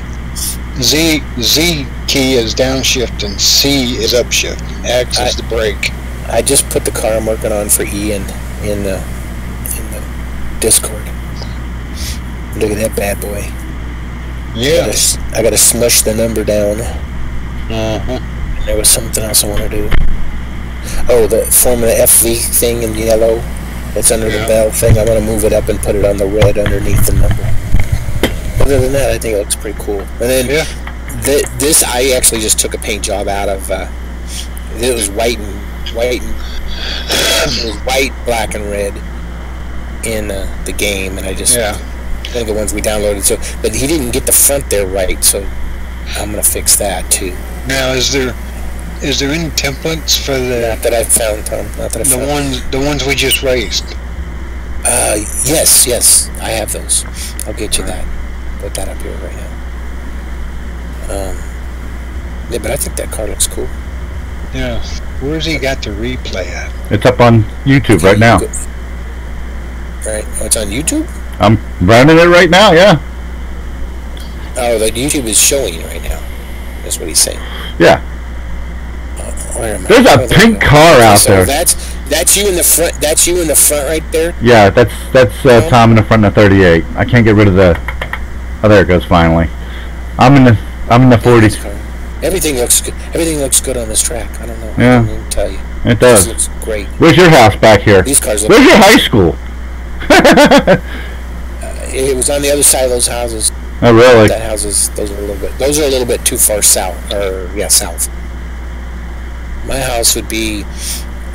key is downshift and C is upshift. X is the brake. I just put the car I'm working on for E in the Discord. Look at that bad boy. Yeah. I gotta smush the number down. Uh-huh. There was something else I want to do. Oh, the Formula FV thing in yellow. It's under the bell thing. I'm going to move it up and put it on the red underneath the number. Other than that, I think it looks pretty cool. And then this, I actually just took a paint job out of. It was white, black, and red in the game, and I just one of the ones we downloaded. So, but he didn't get the front there right, so I'm going to fix that too. Now, is there any templates for the? Not that I found, Tom. Not that I found. The ones we just raised. Yes, I have those. I'll get you that. Put that up here right now. Yeah, but I think that car looks cool. Yeah. Where's he got the replay at? It's up on YouTube right now. Right. Oh, it's on YouTube? I'm running it right now, yeah. Oh, the YouTube is showing right now. That's what he's saying. Yeah. Where am I? There's a pink car out there. That's you in the front. That's you in the front right there. Yeah, that's Tom in the front of the 38. I can't get rid of the. Oh, there it goes. Finally, I'm in the 40s. Everything looks good. Everything looks good on this track. I don't know. Yeah. I can't even tell you. It does. This looks great. Where's your house back here? These cars look. Where's your high school? It was on the other side of those houses. Oh, really? That houses. Those are a little bit too far south. South. My house would be.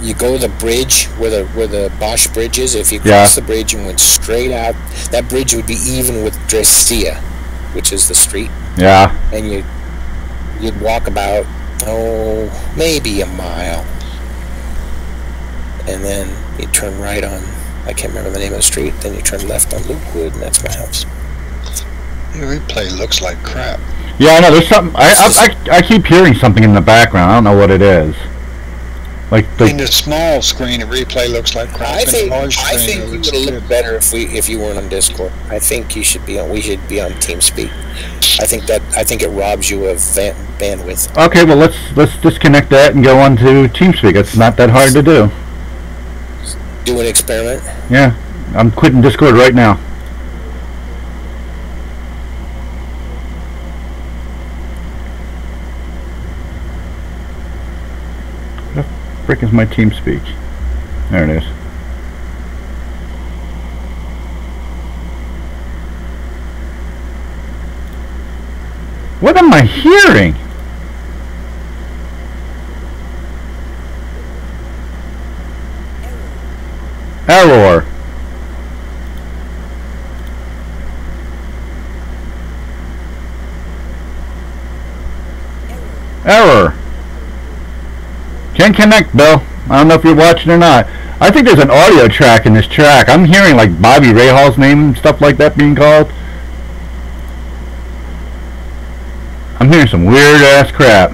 You go to the bridge where the Bosch bridge is. If you cross the bridge and went straight out, that bridge would be even with Drestia, which is the street. Yeah. And you'd walk about maybe a mile, and then you turn right on. I can't remember the name of the street. Then you turn left on Lukewood, and that's my house. The replay looks like crap. Yeah, I know. There's something. I keep hearing something in the background. I don't know what it is. Like in the small screen, the replay looks like crap. I think you would have looked better if you weren't on Discord. I think you should be on. We should be on TeamSpeak. I think it robs you of bandwidth. Okay, well let's disconnect that and go on to TeamSpeak. It's not that hard to do. Do an experiment. Yeah, I'm quitting Discord right now. Where the frick is my TeamSpeak? There it is. What am I hearing? Error. Error. Can't connect, Bill. I don't know if you're watching or not. I think there's an audio track in this track. I'm hearing like Bobby Rahall's name and stuff like that being called. I'm hearing some weird ass crap.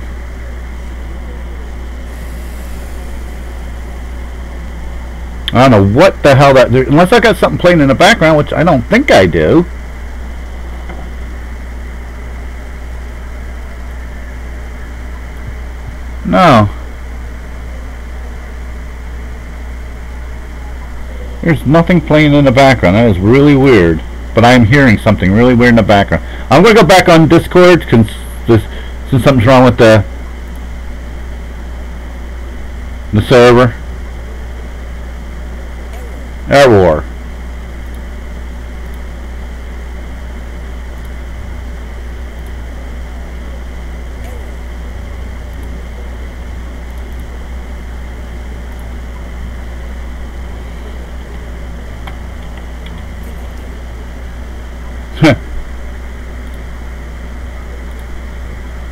I don't know what the hell that... Unless I got something playing in the background, which I don't think I do. No. There's nothing playing in the background. That is really weird. But I am hearing something really weird in the background. I'm going to go back on Discord since something's wrong with the server. Error.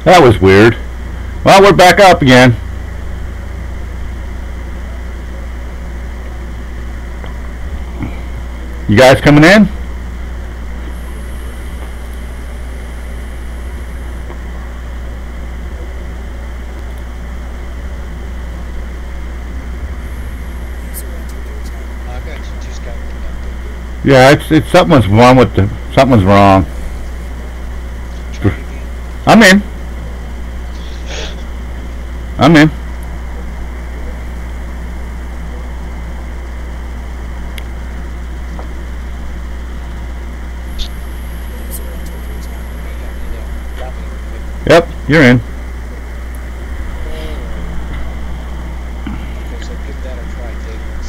That was weird. Well, we're back up again. You guys coming in? Yeah, it's something's wrong with something's wrong. I'm in. I'm in. Yep, you're in.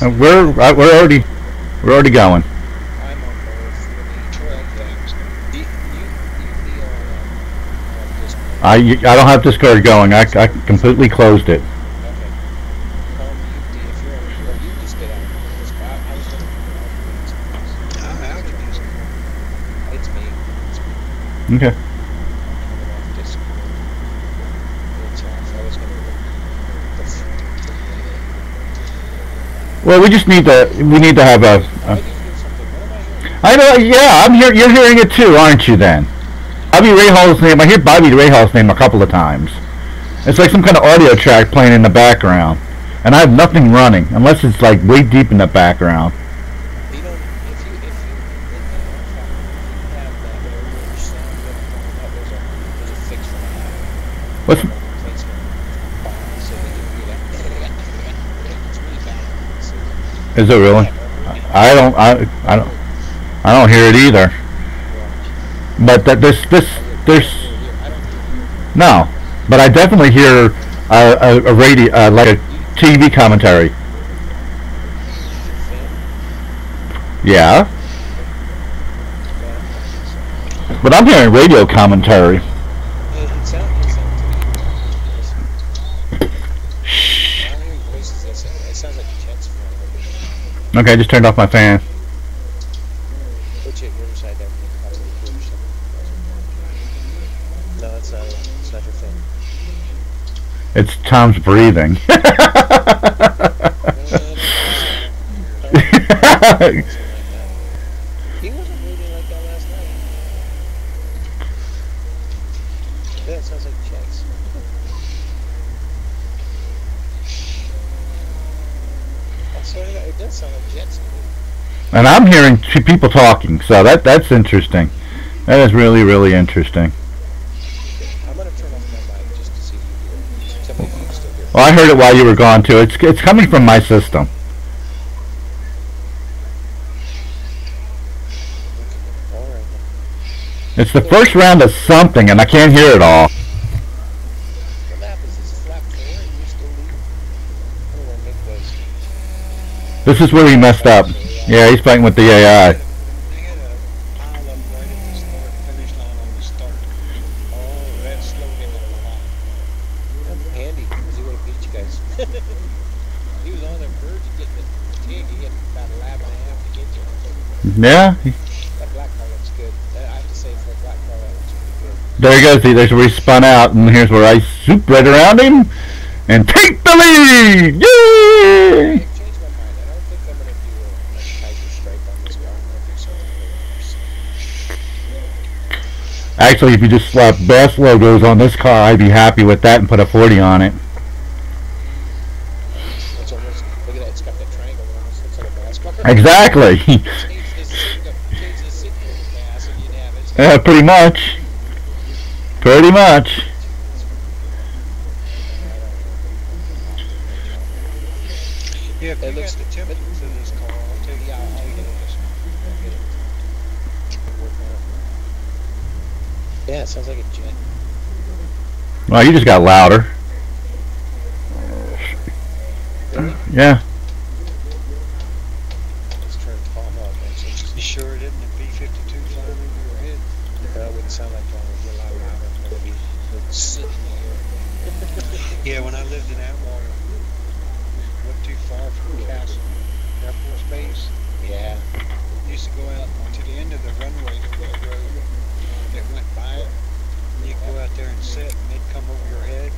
We're already going. I'm on both for the trail cams. You be on Discord. I don't have Discord going. I completely closed it. Okay. If you're on, or you just get out of Discord. I was looking for I'm out of Discord. It's me. Okay. Discord. It's off. I was gonna Well, we just need to. We need to have a. I know. Yeah, I'm here. You're hearing it too, aren't you? Then, Bobby Rahall's name. I hear Bobby Rahall's name a couple of times. It's like some kind of audio track playing in the background, and I have nothing running unless it's like way deep in the background. You know, if you have that area sound there's a fix for that. What's Is it really? I don't hear it either. But that there's no. But I definitely hear a radio like a TV commentary. Yeah. But I'm hearing radio commentary. Okay, I just turned off my fan. Put you at Riverside there. No, it's not. It's not your thing. It's Tom's breathing. He wasn't breathing like that last night. Yeah, it sounds like checks. It does sound like jets. And I'm hearing two people talking, so that's interesting. That is really interesting. I'm gonna turn off my mic just to see if you hear it. Tell me if you can still hear it. Well, I heard it while you were gone too. It's coming from my system. All right. It's the first round of something, and I can't hear it all. What lap is this? Flap 4? And you still leave? I don't know where Nick was. This is where he messed up. Yeah, he's fighting with the AI. They had a pile up right at the start, finish line on the start. Oh, that slowed him a lot. I'm handy because he would have beat you guys. He was on the verge of getting the Tigg. He had about a lap and a half to get to him. Yeah. That black car looks good. I have to say, for a black car, that looks pretty good. There he goes. See, there's where he spun out, and here's where I swoop right around him and take the lead. Yay! I've changed my mind. I don't think I'm going to do a Tiger stripe on this car. I'm going to do something a little worse. Actually, if you just slap Bass logos on this car, I'd be happy with that and put a 40 on it. It's almost, look at that, it's got that triangle. It almost looks like a bass car. Exactly. Change this signal to bass and you'd have it. Pretty much. Pretty much. Yeah, if you It looks got the temperature to this car, I'll take it out. I'll get it. Yeah, it sounds like a jet. Well, you just got louder. Really? Yeah. Let's turn Tom up. You sure it isn't a B-52 flying over your head? That wouldn't sound like Tom. It would be a lot louder. It would be sitting in Yeah, when I lived in Atwater, wasn't too far from the Castle Air Force Base. here. Yeah. Used to go out to the end of the runway to the road that went by it. And you'd go out there and sit, and they'd come over your head,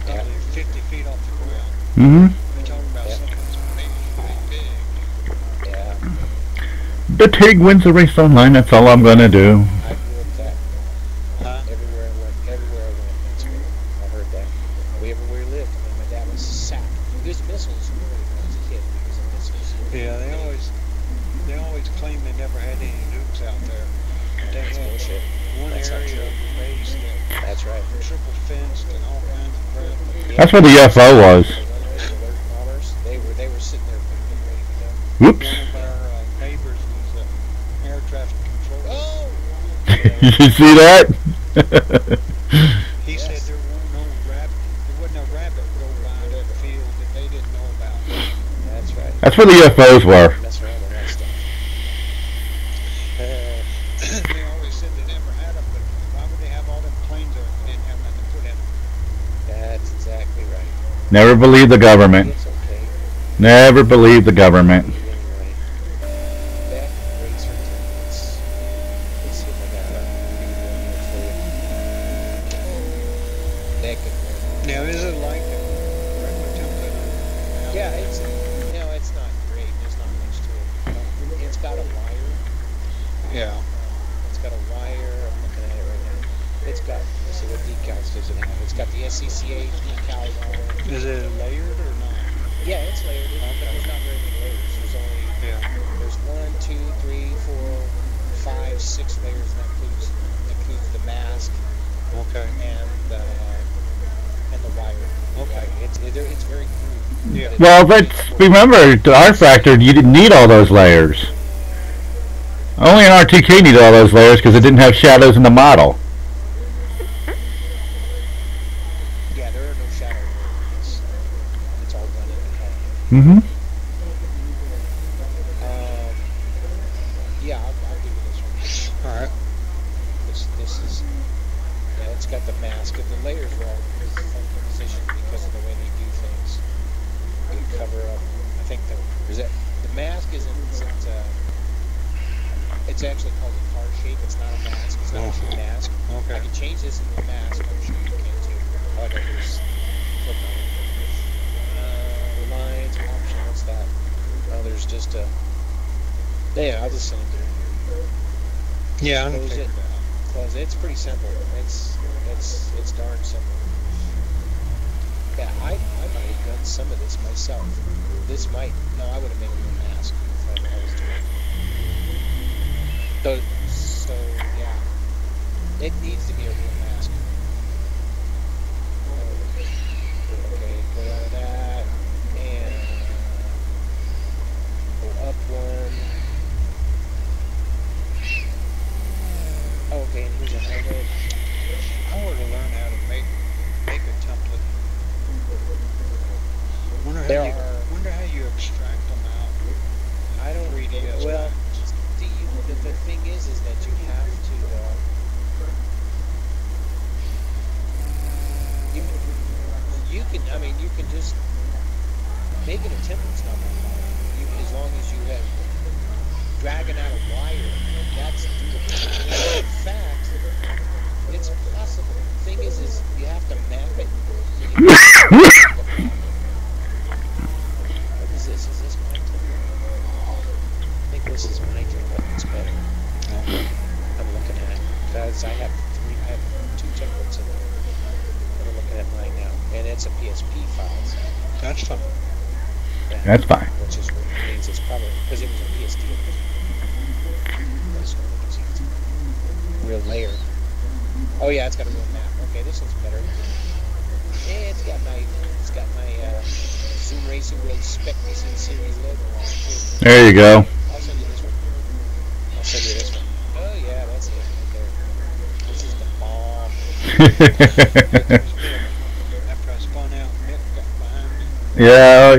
probably 50 feet off the ground. Mm-hmm. You're talking about something that's big. Yeah. The Tigg wins the race online. That's all I'm gonna do. I grew up that. Huh? Everywhere I went, that's good. I heard that. Everywhere we lived. I mean, my dad was sacked. He was missiles when I was a kid. He was in missiles. Yeah, they always claim they never had any nukes out there. They That's had bullshit. one That's not area true. of the base that That's right. triple fenced and all kinds of crap. That's where the UFO was. Alert bombers. They were sitting there ready to go. Whoops. One of our neighbors was air traffic controller. Oh! You see that? He said there wasn't a rabbit go by that field that they didn't know about. That's right. That's where the UFOs were. Mess around with that stuff. They always said they never had them, but why would they have all them planes there if they didn't have nothing to put in them? That's exactly right. Never believe the government. It's okay. Never believe the government. Anyway, back racer tickets. Let's see if I got a video here for you. That could work. Now, is it like a regular template? Yeah, it's not great. There's not much to it. It's got a wire. Yeah. It's got a wire. I'm looking at it right now. It's got. Let's see what decals does it have. It's got the SCCA decals on it. Is it layered or not? Yeah, it's layered. There's not very many layers. There's only there's 1, 2, 3, 4, 5, 6 layers, and that includes the mask Okay. and the wire. Okay. It's very crude. Yeah. Well, remember, to rFactor, you didn't need all those layers. Only an RTK needed all those layers because it didn't have shadows in the model. Yeah, there are no shadow layers. It's all done in the car. Mm-hmm. Yeah, I'll give you this one. All right. This is, yeah, it's got the mask. And the layers are all positioned because of the way they do things. They cover up. I think the mask isn't. It's actually called a car shape. It's not a mask. It's not a true mask. Okay. I can change this into a mask. I'm sure you can too. All I gotta do is click on it. Lines, option. What's that? Oh, there's just a. Yeah, I'll just send it to you. Yeah, I'm Close gonna it. take that. Close it. It's pretty simple. It's darn simple. Yeah, I might have done some of this myself. This might. No, I would have made a real mask if I was doing it. So yeah, it needs to be a real mask. Okay, go out of that and go up one. Okay, and here's a helmet. I want to learn how to make a template. Wonder how you extract them out. I don't 3DS. Well, the thing is that you have to. You can just making a template's not that hard. As long as you have dragging out a wire, that's doable. In fact, it's possible. The thing is you have to map it. What is this? Is this my template? I think this is my template. It's better. I'm looking at it because I have 2 templates in there. I'm looking at mine now, and it's a PSP file. That's fine. Yeah, That's fine. which means it's probably because it was a PSD. Real layer. Oh yeah, it's got a real map. Okay, this one's better. Yeah, it's got my Zoom Racing World Spec Racing Series logo on it. There you go. I'll send you this one. Oh yeah, that's it right there. This is the bomb. After I spun out, Nick got behind me. Yeah,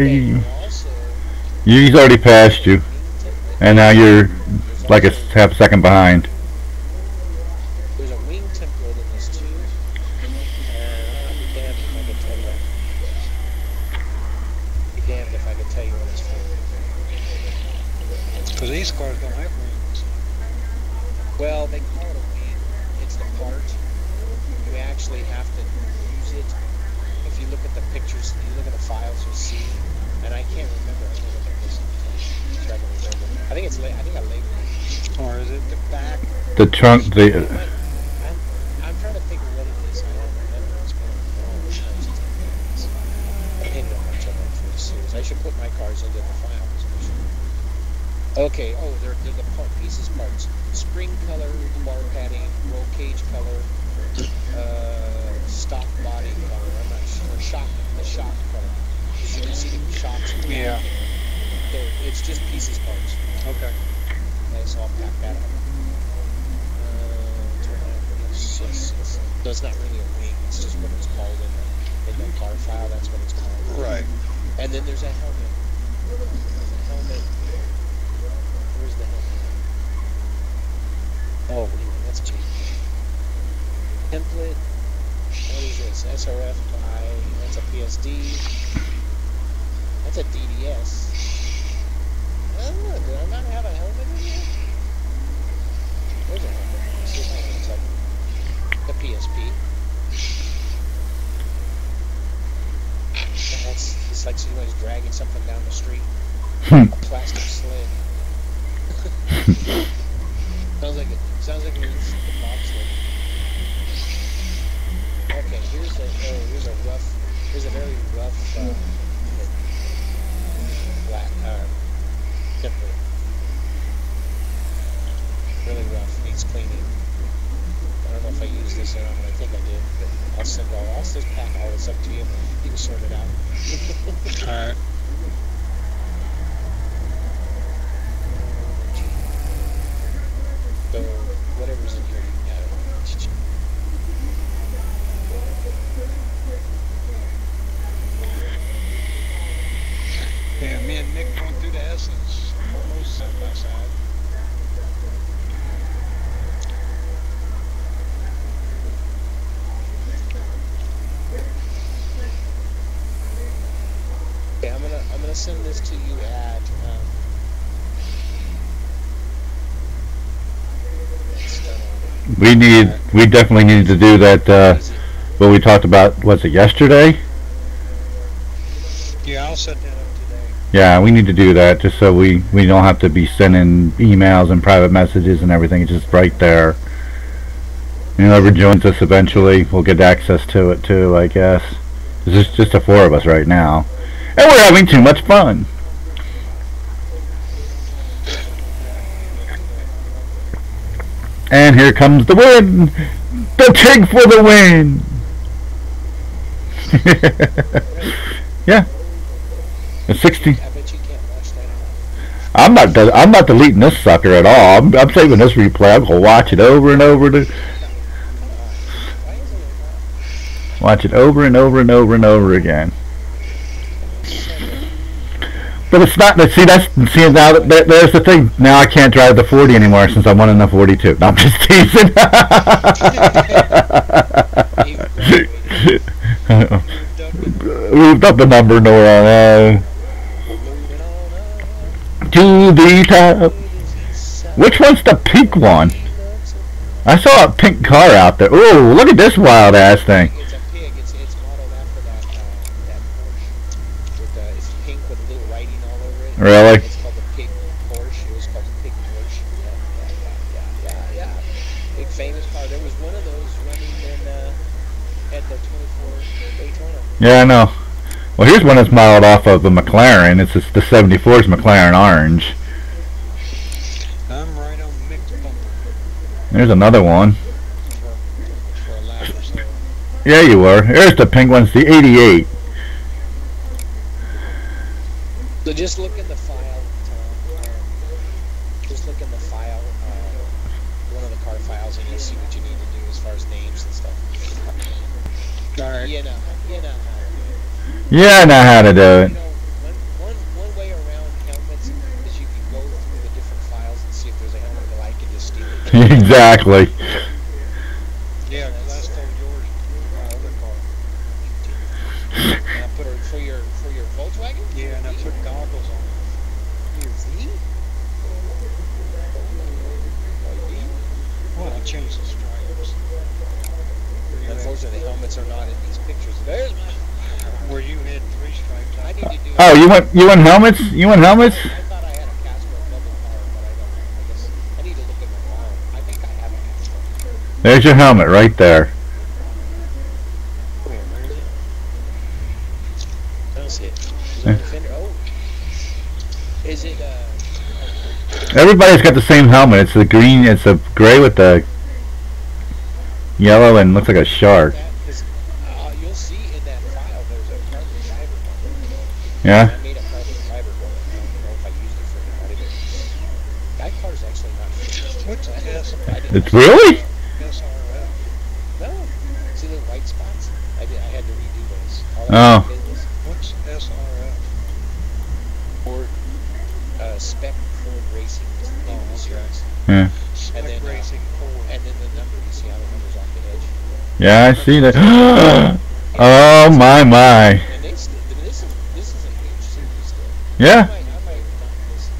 Also, he's already passed you, and now you're like a half second behind. there's a wing template in this too. I'll be damned if I can tell you. Be damned if I can tell you what it's for. Because these cars don't have wings. Well, they call it a wing. It's the part. You actually have to use it. If you look at the pictures, you look at the files, you'll see. And I can't remember. I can't look at this. Try to remember. I think I labeled it. Or is it The back. The trunk, I'm trying to think of what it is. I don't remember. It's been a long time since I've done this. I didn't know much of it for the series. I should put my cars into the files. Okay. Oh, they're the pieces parts. Spring color, bar padding, roll cage color, stock body color. I'm not sure. The shock color. Because you can see the shocks. Yeah. It's just pieces parts. Okay. Okay, so I'll pack that up. So it's not really a wing. It's just what it's called in the car file. That's what it's called. Right. And then there's a helmet. helmet. Where's the helmet? Oh, wait a minute, that's changed. Template. What is this? SRF by. That's a PSD. That's a DDS. Oh, do I not have a helmet in here? There's a helmet. Let's see if that looks like the PSP. It's like somebody's dragging something down the street. A plastic sled. sounds like it's a bobsled. Okay, here's a very rough flat template. Really rough, needs cleaning. I don't know if I used this or not, but I think I did. But I'll just pack all this up to you. You can sort it out. Alright. So whatever's in here, you can have it. Yeah, me and Nick went through the Essence almost side by side. Okay, I'm gonna send this to you at we definitely need to do that, what we talked about, was it yesterday? Yeah, I'll set that up today. Yeah, we need to do that just so we don't have to be sending emails and private messages and everything. It's just right there. And whoever joins us eventually will get access to it too, I guess. It's just the four of us right now. And we're having too much fun. And here comes the win! The Tigg for the win! Yeah. It's 60. I bet you can't watch that. I'm not deleting this sucker at all. I'm saving this replay. I'm gonna watch it over and over watch it over and over and over and over again. But it's not. See, now there's the thing. Now I can't drive the 40 anymore since I won in the 42. No, I'm just teasing. Moved up the number, Nora. To the top. Which one's the pink one? I saw a pink car out there. Ooh, look at this wild ass thing. It's a pig. It's modeled after that Porsche. It's pink with a little writing all over it. Really? It's called the Pig Porsche. It was called the Pig Porsche. Yeah. Big famous car. There was one of those running at the 24 Daytona. Yeah, I know. Well, here's one that's modeled off of the McLaren. It's the 74's McLaren Orange. I'm right on mixed bumper There's another one. for a lap or so. Yeah, you were. Here's the pink one's the 88. So just look in the file, Tom. Just look in the file, one of the car files, and you'll see what you need to do as far as names and stuff. Alright. You know how to do it. Yeah, I know how to do it. You know, one way around helmets is you can go through the different files and see if there's a helmet you like and just steal it. Exactly. Yeah, because I stole yours, my other car. And I put it for your Volkswagen? Yeah, and I put goggles on. Your V? Well, I changed the stripes. Unfortunately, the helmets are not in these pictures. There's my. Where you had 3 stripes. I need to do. Oh, you want helmets? You want helmets? I thought I had a Castro double car, but I don't. I guess I need to look at my file. I think I have a Castro. There's your helmet right there. Where is it? I don't see it. Is it on the fender? Oh. Is it Everybody's got the same helmet. It's the green. It's a gray with the yellow and looks like a shark. that is, you'll see in that file there's a carbon fiber one. Yeah. I made a carbon fiber one. I don't know if I used it for anybody, but that car's actually not finished. What's I SRF? didn't- It's really? SRF. No. See the white spots? I had to redo those. All Oh. that business. What's SRF? Or Spec Ford Racing series. Yeah. Spec And then, Racing 4. And then the number, you see how the number's off the edge. Yeah, I see that. Oh my. And they this is a huge series still. Yeah. I might just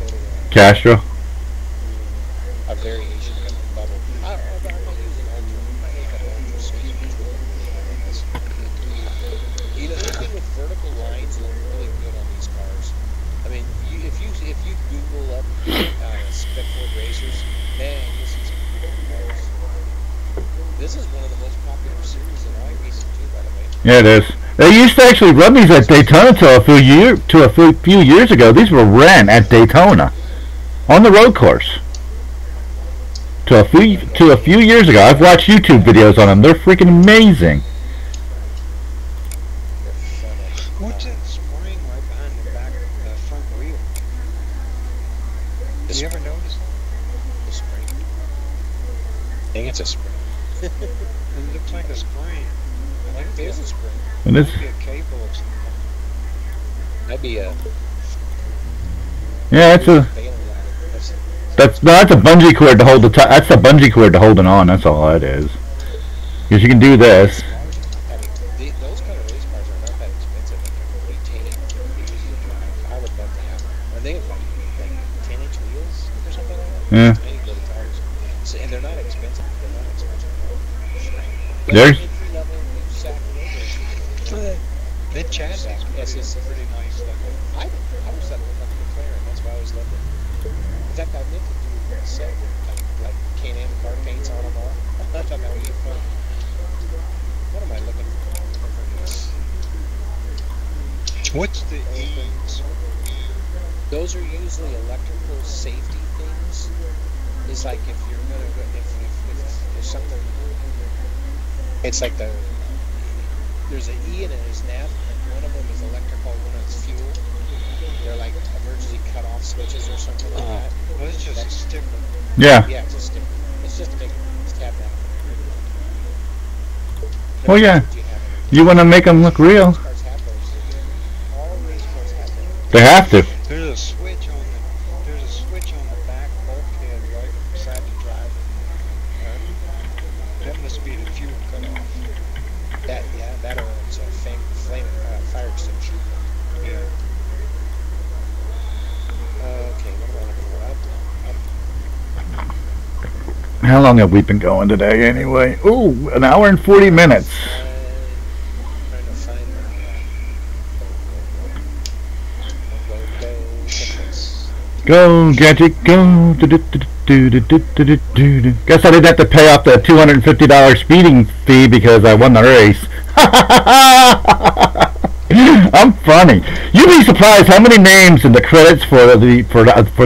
go to Castro. a variation of the bubble. I might use an Ultra. I might make an Ultra switch between. You know, the thing with vertical lines look really good on these cars. I mean, if you Google up Spec Ford Racers, man, this is cool cars. This is one of the most popular series in iRacing too, by the way. Yeah, it is. They used to actually run these at Daytona till a few years ago. These were ran at Daytona on the road course. To a few years ago. I've watched YouTube videos on them. They're freaking amazing. What's that spring right behind the back front wheel? Did you ever notice that? The spring. I think it's a spring. It looks like a spring. Like There's a spring. And this, be a cable or something. That'd be a yeah, it's a bailing ladder. that's a bungee cord to hold the that's the bungee cord to hold it on. That's all it is. Because you can do this. Those kind of race cars are not that expensive. They're maintaining. They're easy to drive. I would love to have one. Are they like 10-inch wheels or something like that? Yeah. Any little tires. So, and they're not expensive. They're not expensive. There's Entry-level sack road That chassis is pretty nice. I always thought it looked like a McLaren. That's why I always loved it. In fact, I meant to do a set like Can-Am car paints on them all. I thought that would be fun. What am I looking for? What's the E's? Those are usually electrical safety things. It's like if you're gonna go, if something, it's like there's an E and there's an F, and one of them is electrical, one is fuel. They're like emergency cutoff switches or something like that. Well, it's just a sticker. yeah. Yeah, it's a sticker. It's just to make it tab that. Well, yeah. You want to make them look real. Cars have those. All race cars have them. They have to. There's a switch on the back bulkhead right beside the driver. That must be the fuel cutoff. That or it's a fire extinguisher. Yeah. Okay, what am I looking for? Up. How long have we been going today anyway? Ooh, an hour and 40 minutes. Trying to find Go, gadget, go. Guess I didn't have to pay off the $250 speeding fee because I won the race. I'm funny. You'd be surprised how many names in the credits for the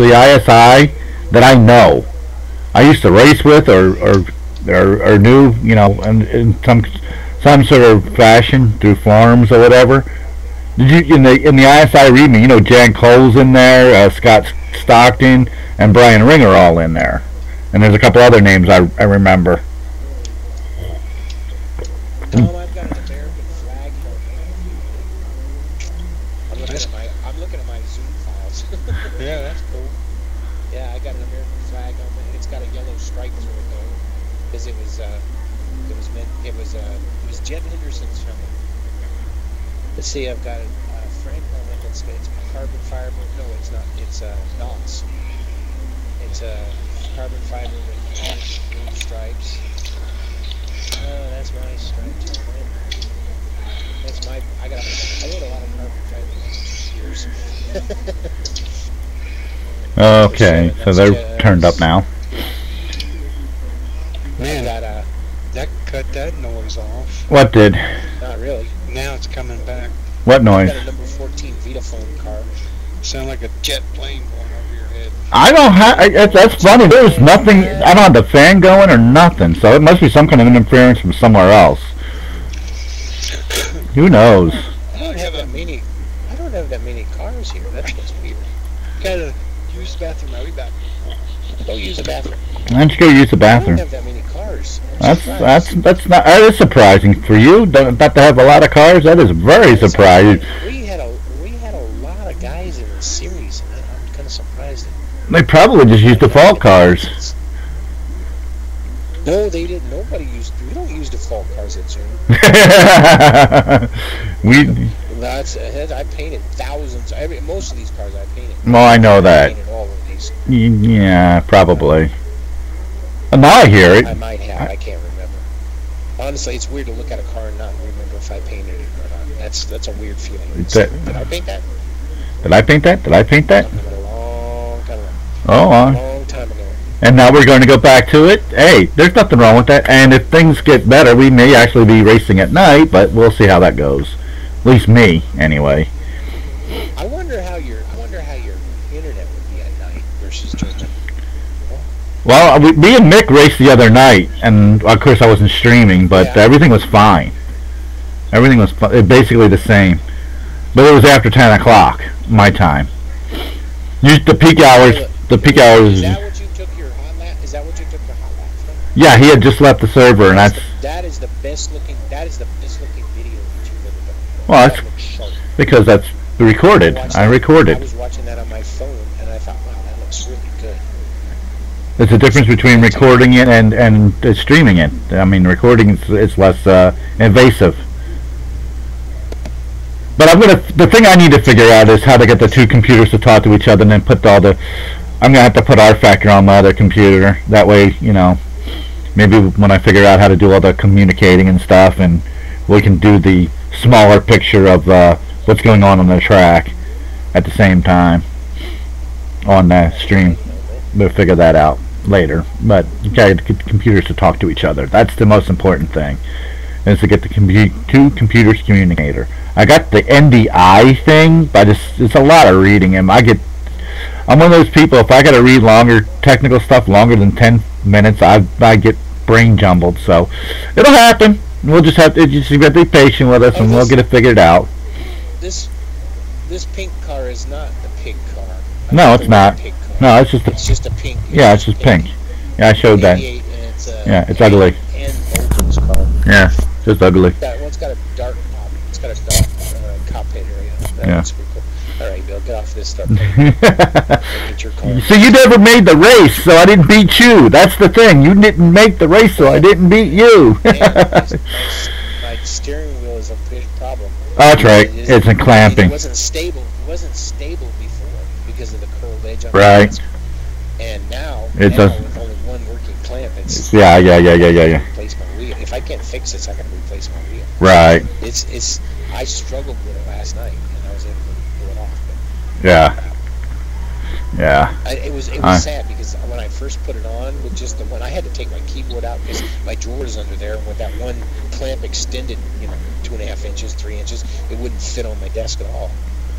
ISI that I know. I used to race with or knew, you know, in some sort of fashion through forums or whatever. Did you in the ISI readme, you know, Jan Cole's in there, Scott Stockton, and Brian Ring are all in there, and there's a couple other names I remember. Tom, I've got an American flag helmet. I'm looking at my Zoom files. Yeah, that's cool. Yeah, I got an American flag on it. It's got a yellow stripe through it though, because it was Jed Henderson's helmet. Let's see, I've got a frame helmet that's carbon fiber. No, it's not. It's NOS. It's carbon fiber with green stripes. Oh, that's my striped helmet. That's my. I rode a lot of carbon fiber years. Okay, so they're turned up now. Man, that cut that noise off. What did? Not really. Now it's coming back. What I noise? got a number 14 Vitaphone car. Sound like a jet plane going over your head. I don't have. That's funny. There's nothing. I don't have the fan going or nothing. So it must be some kind of interference from somewhere else. Who knows? I don't have that many cars here. That's what's weird. Gotta use the bathroom. I'll be back. Go use the bathroom. Why don't you go use the I bathroom? don't have that many cars. That's not. That is surprising for you. Not to have a lot of cars. That is very surprising. We had a lot of guys in the series. They probably just used default cars. No, they didn't. Nobody used. We don't use default cars at Zoom. I painted thousands. Most of these cars I painted. Well, I know that. I painted all of these. Yeah, probably. Now I hear it. I might have. I can't remember. Honestly, it's weird to look at a car and not remember if I painted it or not. That's a weird feeling. Did I paint that? Did I paint that? Did I paint that? A long time ago. Oh, Long time ago. and now we're going to go back to it. Hey, there's nothing wrong with that. And if things get better, we may actually be racing at night, but we'll see how that goes. At least me, anyway. I wonder how your internet would be at night versus during. Well, me and Mick raced the other night, and of course I wasn't streaming, but everything was fine. Everything was basically the same, but it was after 10 o'clock my time. The peak hours. The peak hours. Is that what you took your hot lap? Is that what you took the hot lap from? Yeah, he had just left the server, and that is the best looking. That is the best looking video that you've ever done. Well, that's because that's recorded. I recorded. I was watching that on my phone, and I thought, wow, that looks really good. There's a difference between recording it and streaming it. I mean, recording is less invasive. But the thing I need to figure out is how to get the two computers to talk to each other, and then put all the. I'm gonna have to put rFactor on my other computer. That way, you know, maybe when I figure out how to do all the communicating and stuff, and we can do the smaller picture of what's going on the track at the same time on the stream. We'll figure that out later. But you gotta get the computers to talk to each other. That's the most important thing, is to get the two computers communicator. I got the NDI thing, but it's a lot of reading, and I'm one of those people, if I got to read longer technical stuff longer than 10 minutes, I get brain jumbled. So it'll happen. We'll just have to be patient with us, and we'll get it figured out. This pink car is not the pig car. No, it's not. No, it's just a pink. Yeah, it's just pink. Yeah, I showed that. Yeah, it's ugly. And Bolton's car. Yeah, just ugly. It's got a dark top. It's got a dark cockpit area. That's pretty cool. All right, Bill, get off this stuff. Get your car. So you never made the race, so I didn't beat you. That's the thing. You didn't make the race, so I didn't beat you. My steering wheel is a big problem. Oh, that's right. It's in clamping. It wasn't stable. It wasn't stable before because of the curled edge on the right. And now with only one working clamp, it's yeah. Replace my wheel. If I can't fix this, I got to replace my wheel. Right. It's. I struggled with it last night, and I was able to pull it off. But Yeah. It was sad because when I first put it on with just the one, I had to take my keyboard out because my drawer is under there, and with that one clamp extended, 2.5 inches, 3 inches, it wouldn't fit on my desk at all.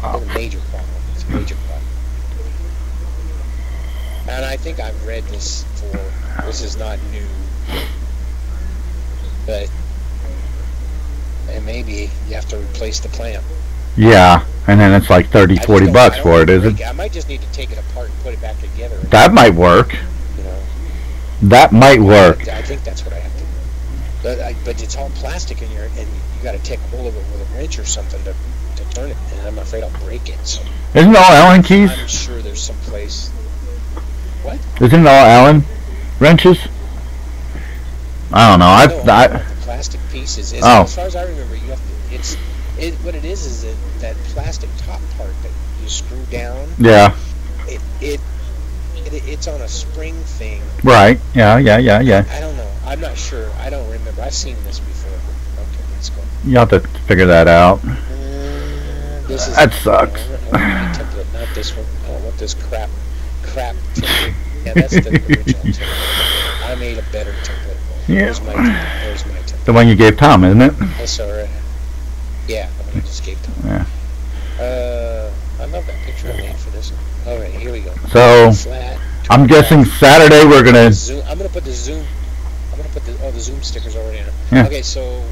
It was a major problem. It's a major problem. And I think I've read this before. This is not new, but and maybe you have to replace the clamp. Yeah, and then it's like $30-40 for it, is it? I might just need to take it apart and put it back together. That might work. That might work. I think that's what I have to do. But it's all plastic in here, and you got to take hold of it with a wrench or something to turn it, and I'm afraid I'll break it. So isn't it all Allen keys? I'm sure there's some place. What? Isn't it all Allen wrenches? I don't know. The plastic pieces. As far as I remember, you have to. What it is that plastic top part that you screw down. Yeah. It's on a spring thing. Right. Yeah. I don't know. I'm not sure. I don't remember. I've seen this before. Okay, let's go. You have to figure that out. That sucks. Template, not this one. I don't want this crap template. Yeah, that's the original template. I made a better template. Yeah. There's my template. The one you gave Tom, isn't it? That's alright. Yeah, the one I just gave Tom. Yeah. I love that picture I made for this one. Alright, here we go. So, flat, I'm guessing Saturday we're gonna. I'm gonna put the zoom. The zoom stickers already in it. Yeah. Okay, so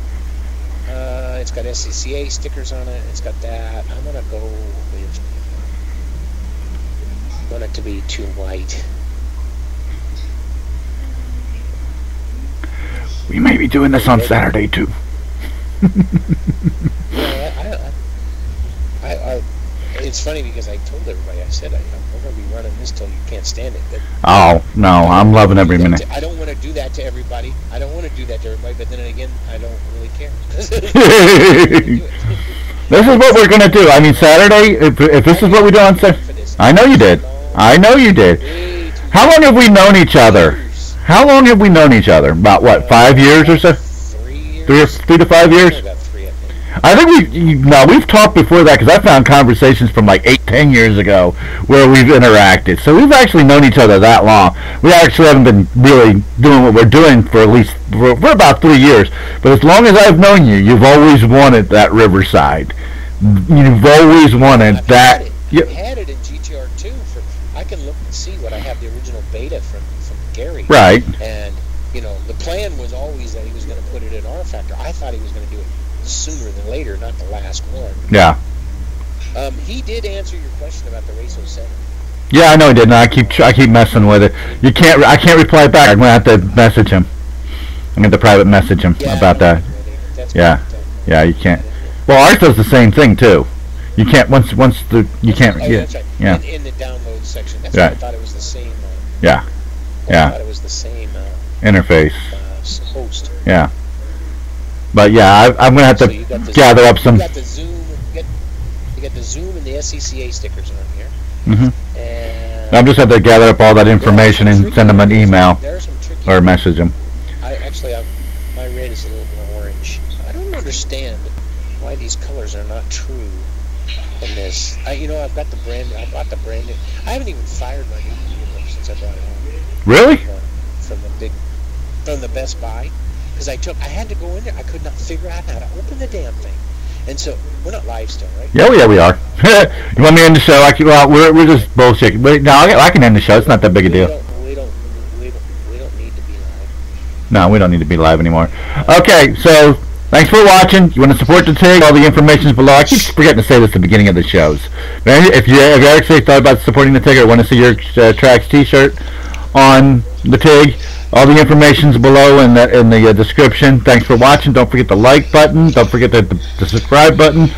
it's got SCCA stickers on it. It's got that. I'm gonna go with. I want it to be too white. We may be doing this on Saturday too. It's funny because I told everybody, I said, we're going to be running this till you can't stand it. But Oh, no, I'm loving every minute. I don't want to do that to everybody. But then again, I don't really care. This is what we're going to do. I mean, Saturday, if this is what we do on Saturday. I know you did. I know you did. How long have we known each other? How long have we known each other? About, what, 5 years or so? 3 years. 3 to 5 years? About 3, I think. I think we've talked before that, because I found conversations from like 8-10 years ago where we've interacted. So we've actually known each other that long. We actually haven't been really doing what we're doing for about 3 years. But as long as I've known you, you've always wanted that Riverside. You've always wanted that. I've had it in GTR2. I can look and see what I have the original beta from Gary. Right. And the plan was always that he was going to put it in rFactor. I thought he was going to do it sooner than later, not the last one. Yeah. He did answer your question about the Race 07. Yeah, I know he did. And I keep messing with it. I can't reply back. I'm gonna have to message him. I'm gonna have to private message him about that. Yeah. Yeah, you can't. Well, ours does the same thing too. You can't you can't. Oh, that's right. Yeah. In the download section. That's why I thought it was the same. Yeah. I thought it was the same interface. Host. Yeah. But yeah, I'm gonna have to gather up some. You got the Zoom. You got the Zoom and the SCCA stickers on here. Mm-hmm. And I'm just have to gather up all that information and send them an email or message them. My red is a little more orange. I don't understand why these colors are not true in this. I've got the brand. I bought the brand new. I haven't even fired my new computer since I brought it home. Really? From the Best Buy, because I had to go in there. I could not figure out how to open the damn thing. And so we're not live still, right? Yeah, we are. You want me to end the show? We're just bullshit. No, I can end the show. It's not that big a deal. We don't need to be live. No, we don't need to be live anymore. Okay, so thanks for watching. You want to support the Tigg? All the information is below. I keep forgetting to say this at the beginning of the shows. If you actually thought about supporting the Tigg or want to see your Tracks T-shirt on the Tigg, all the information's below in the description. Thanks for watching. Don't forget the like button. Don't forget the subscribe button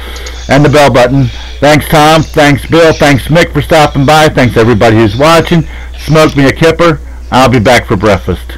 and the bell button. Thanks, Tom. Thanks, Bill. Thanks, Mick, for stopping by. Thanks, everybody who's watching. Smoke me a kipper. I'll be back for breakfast.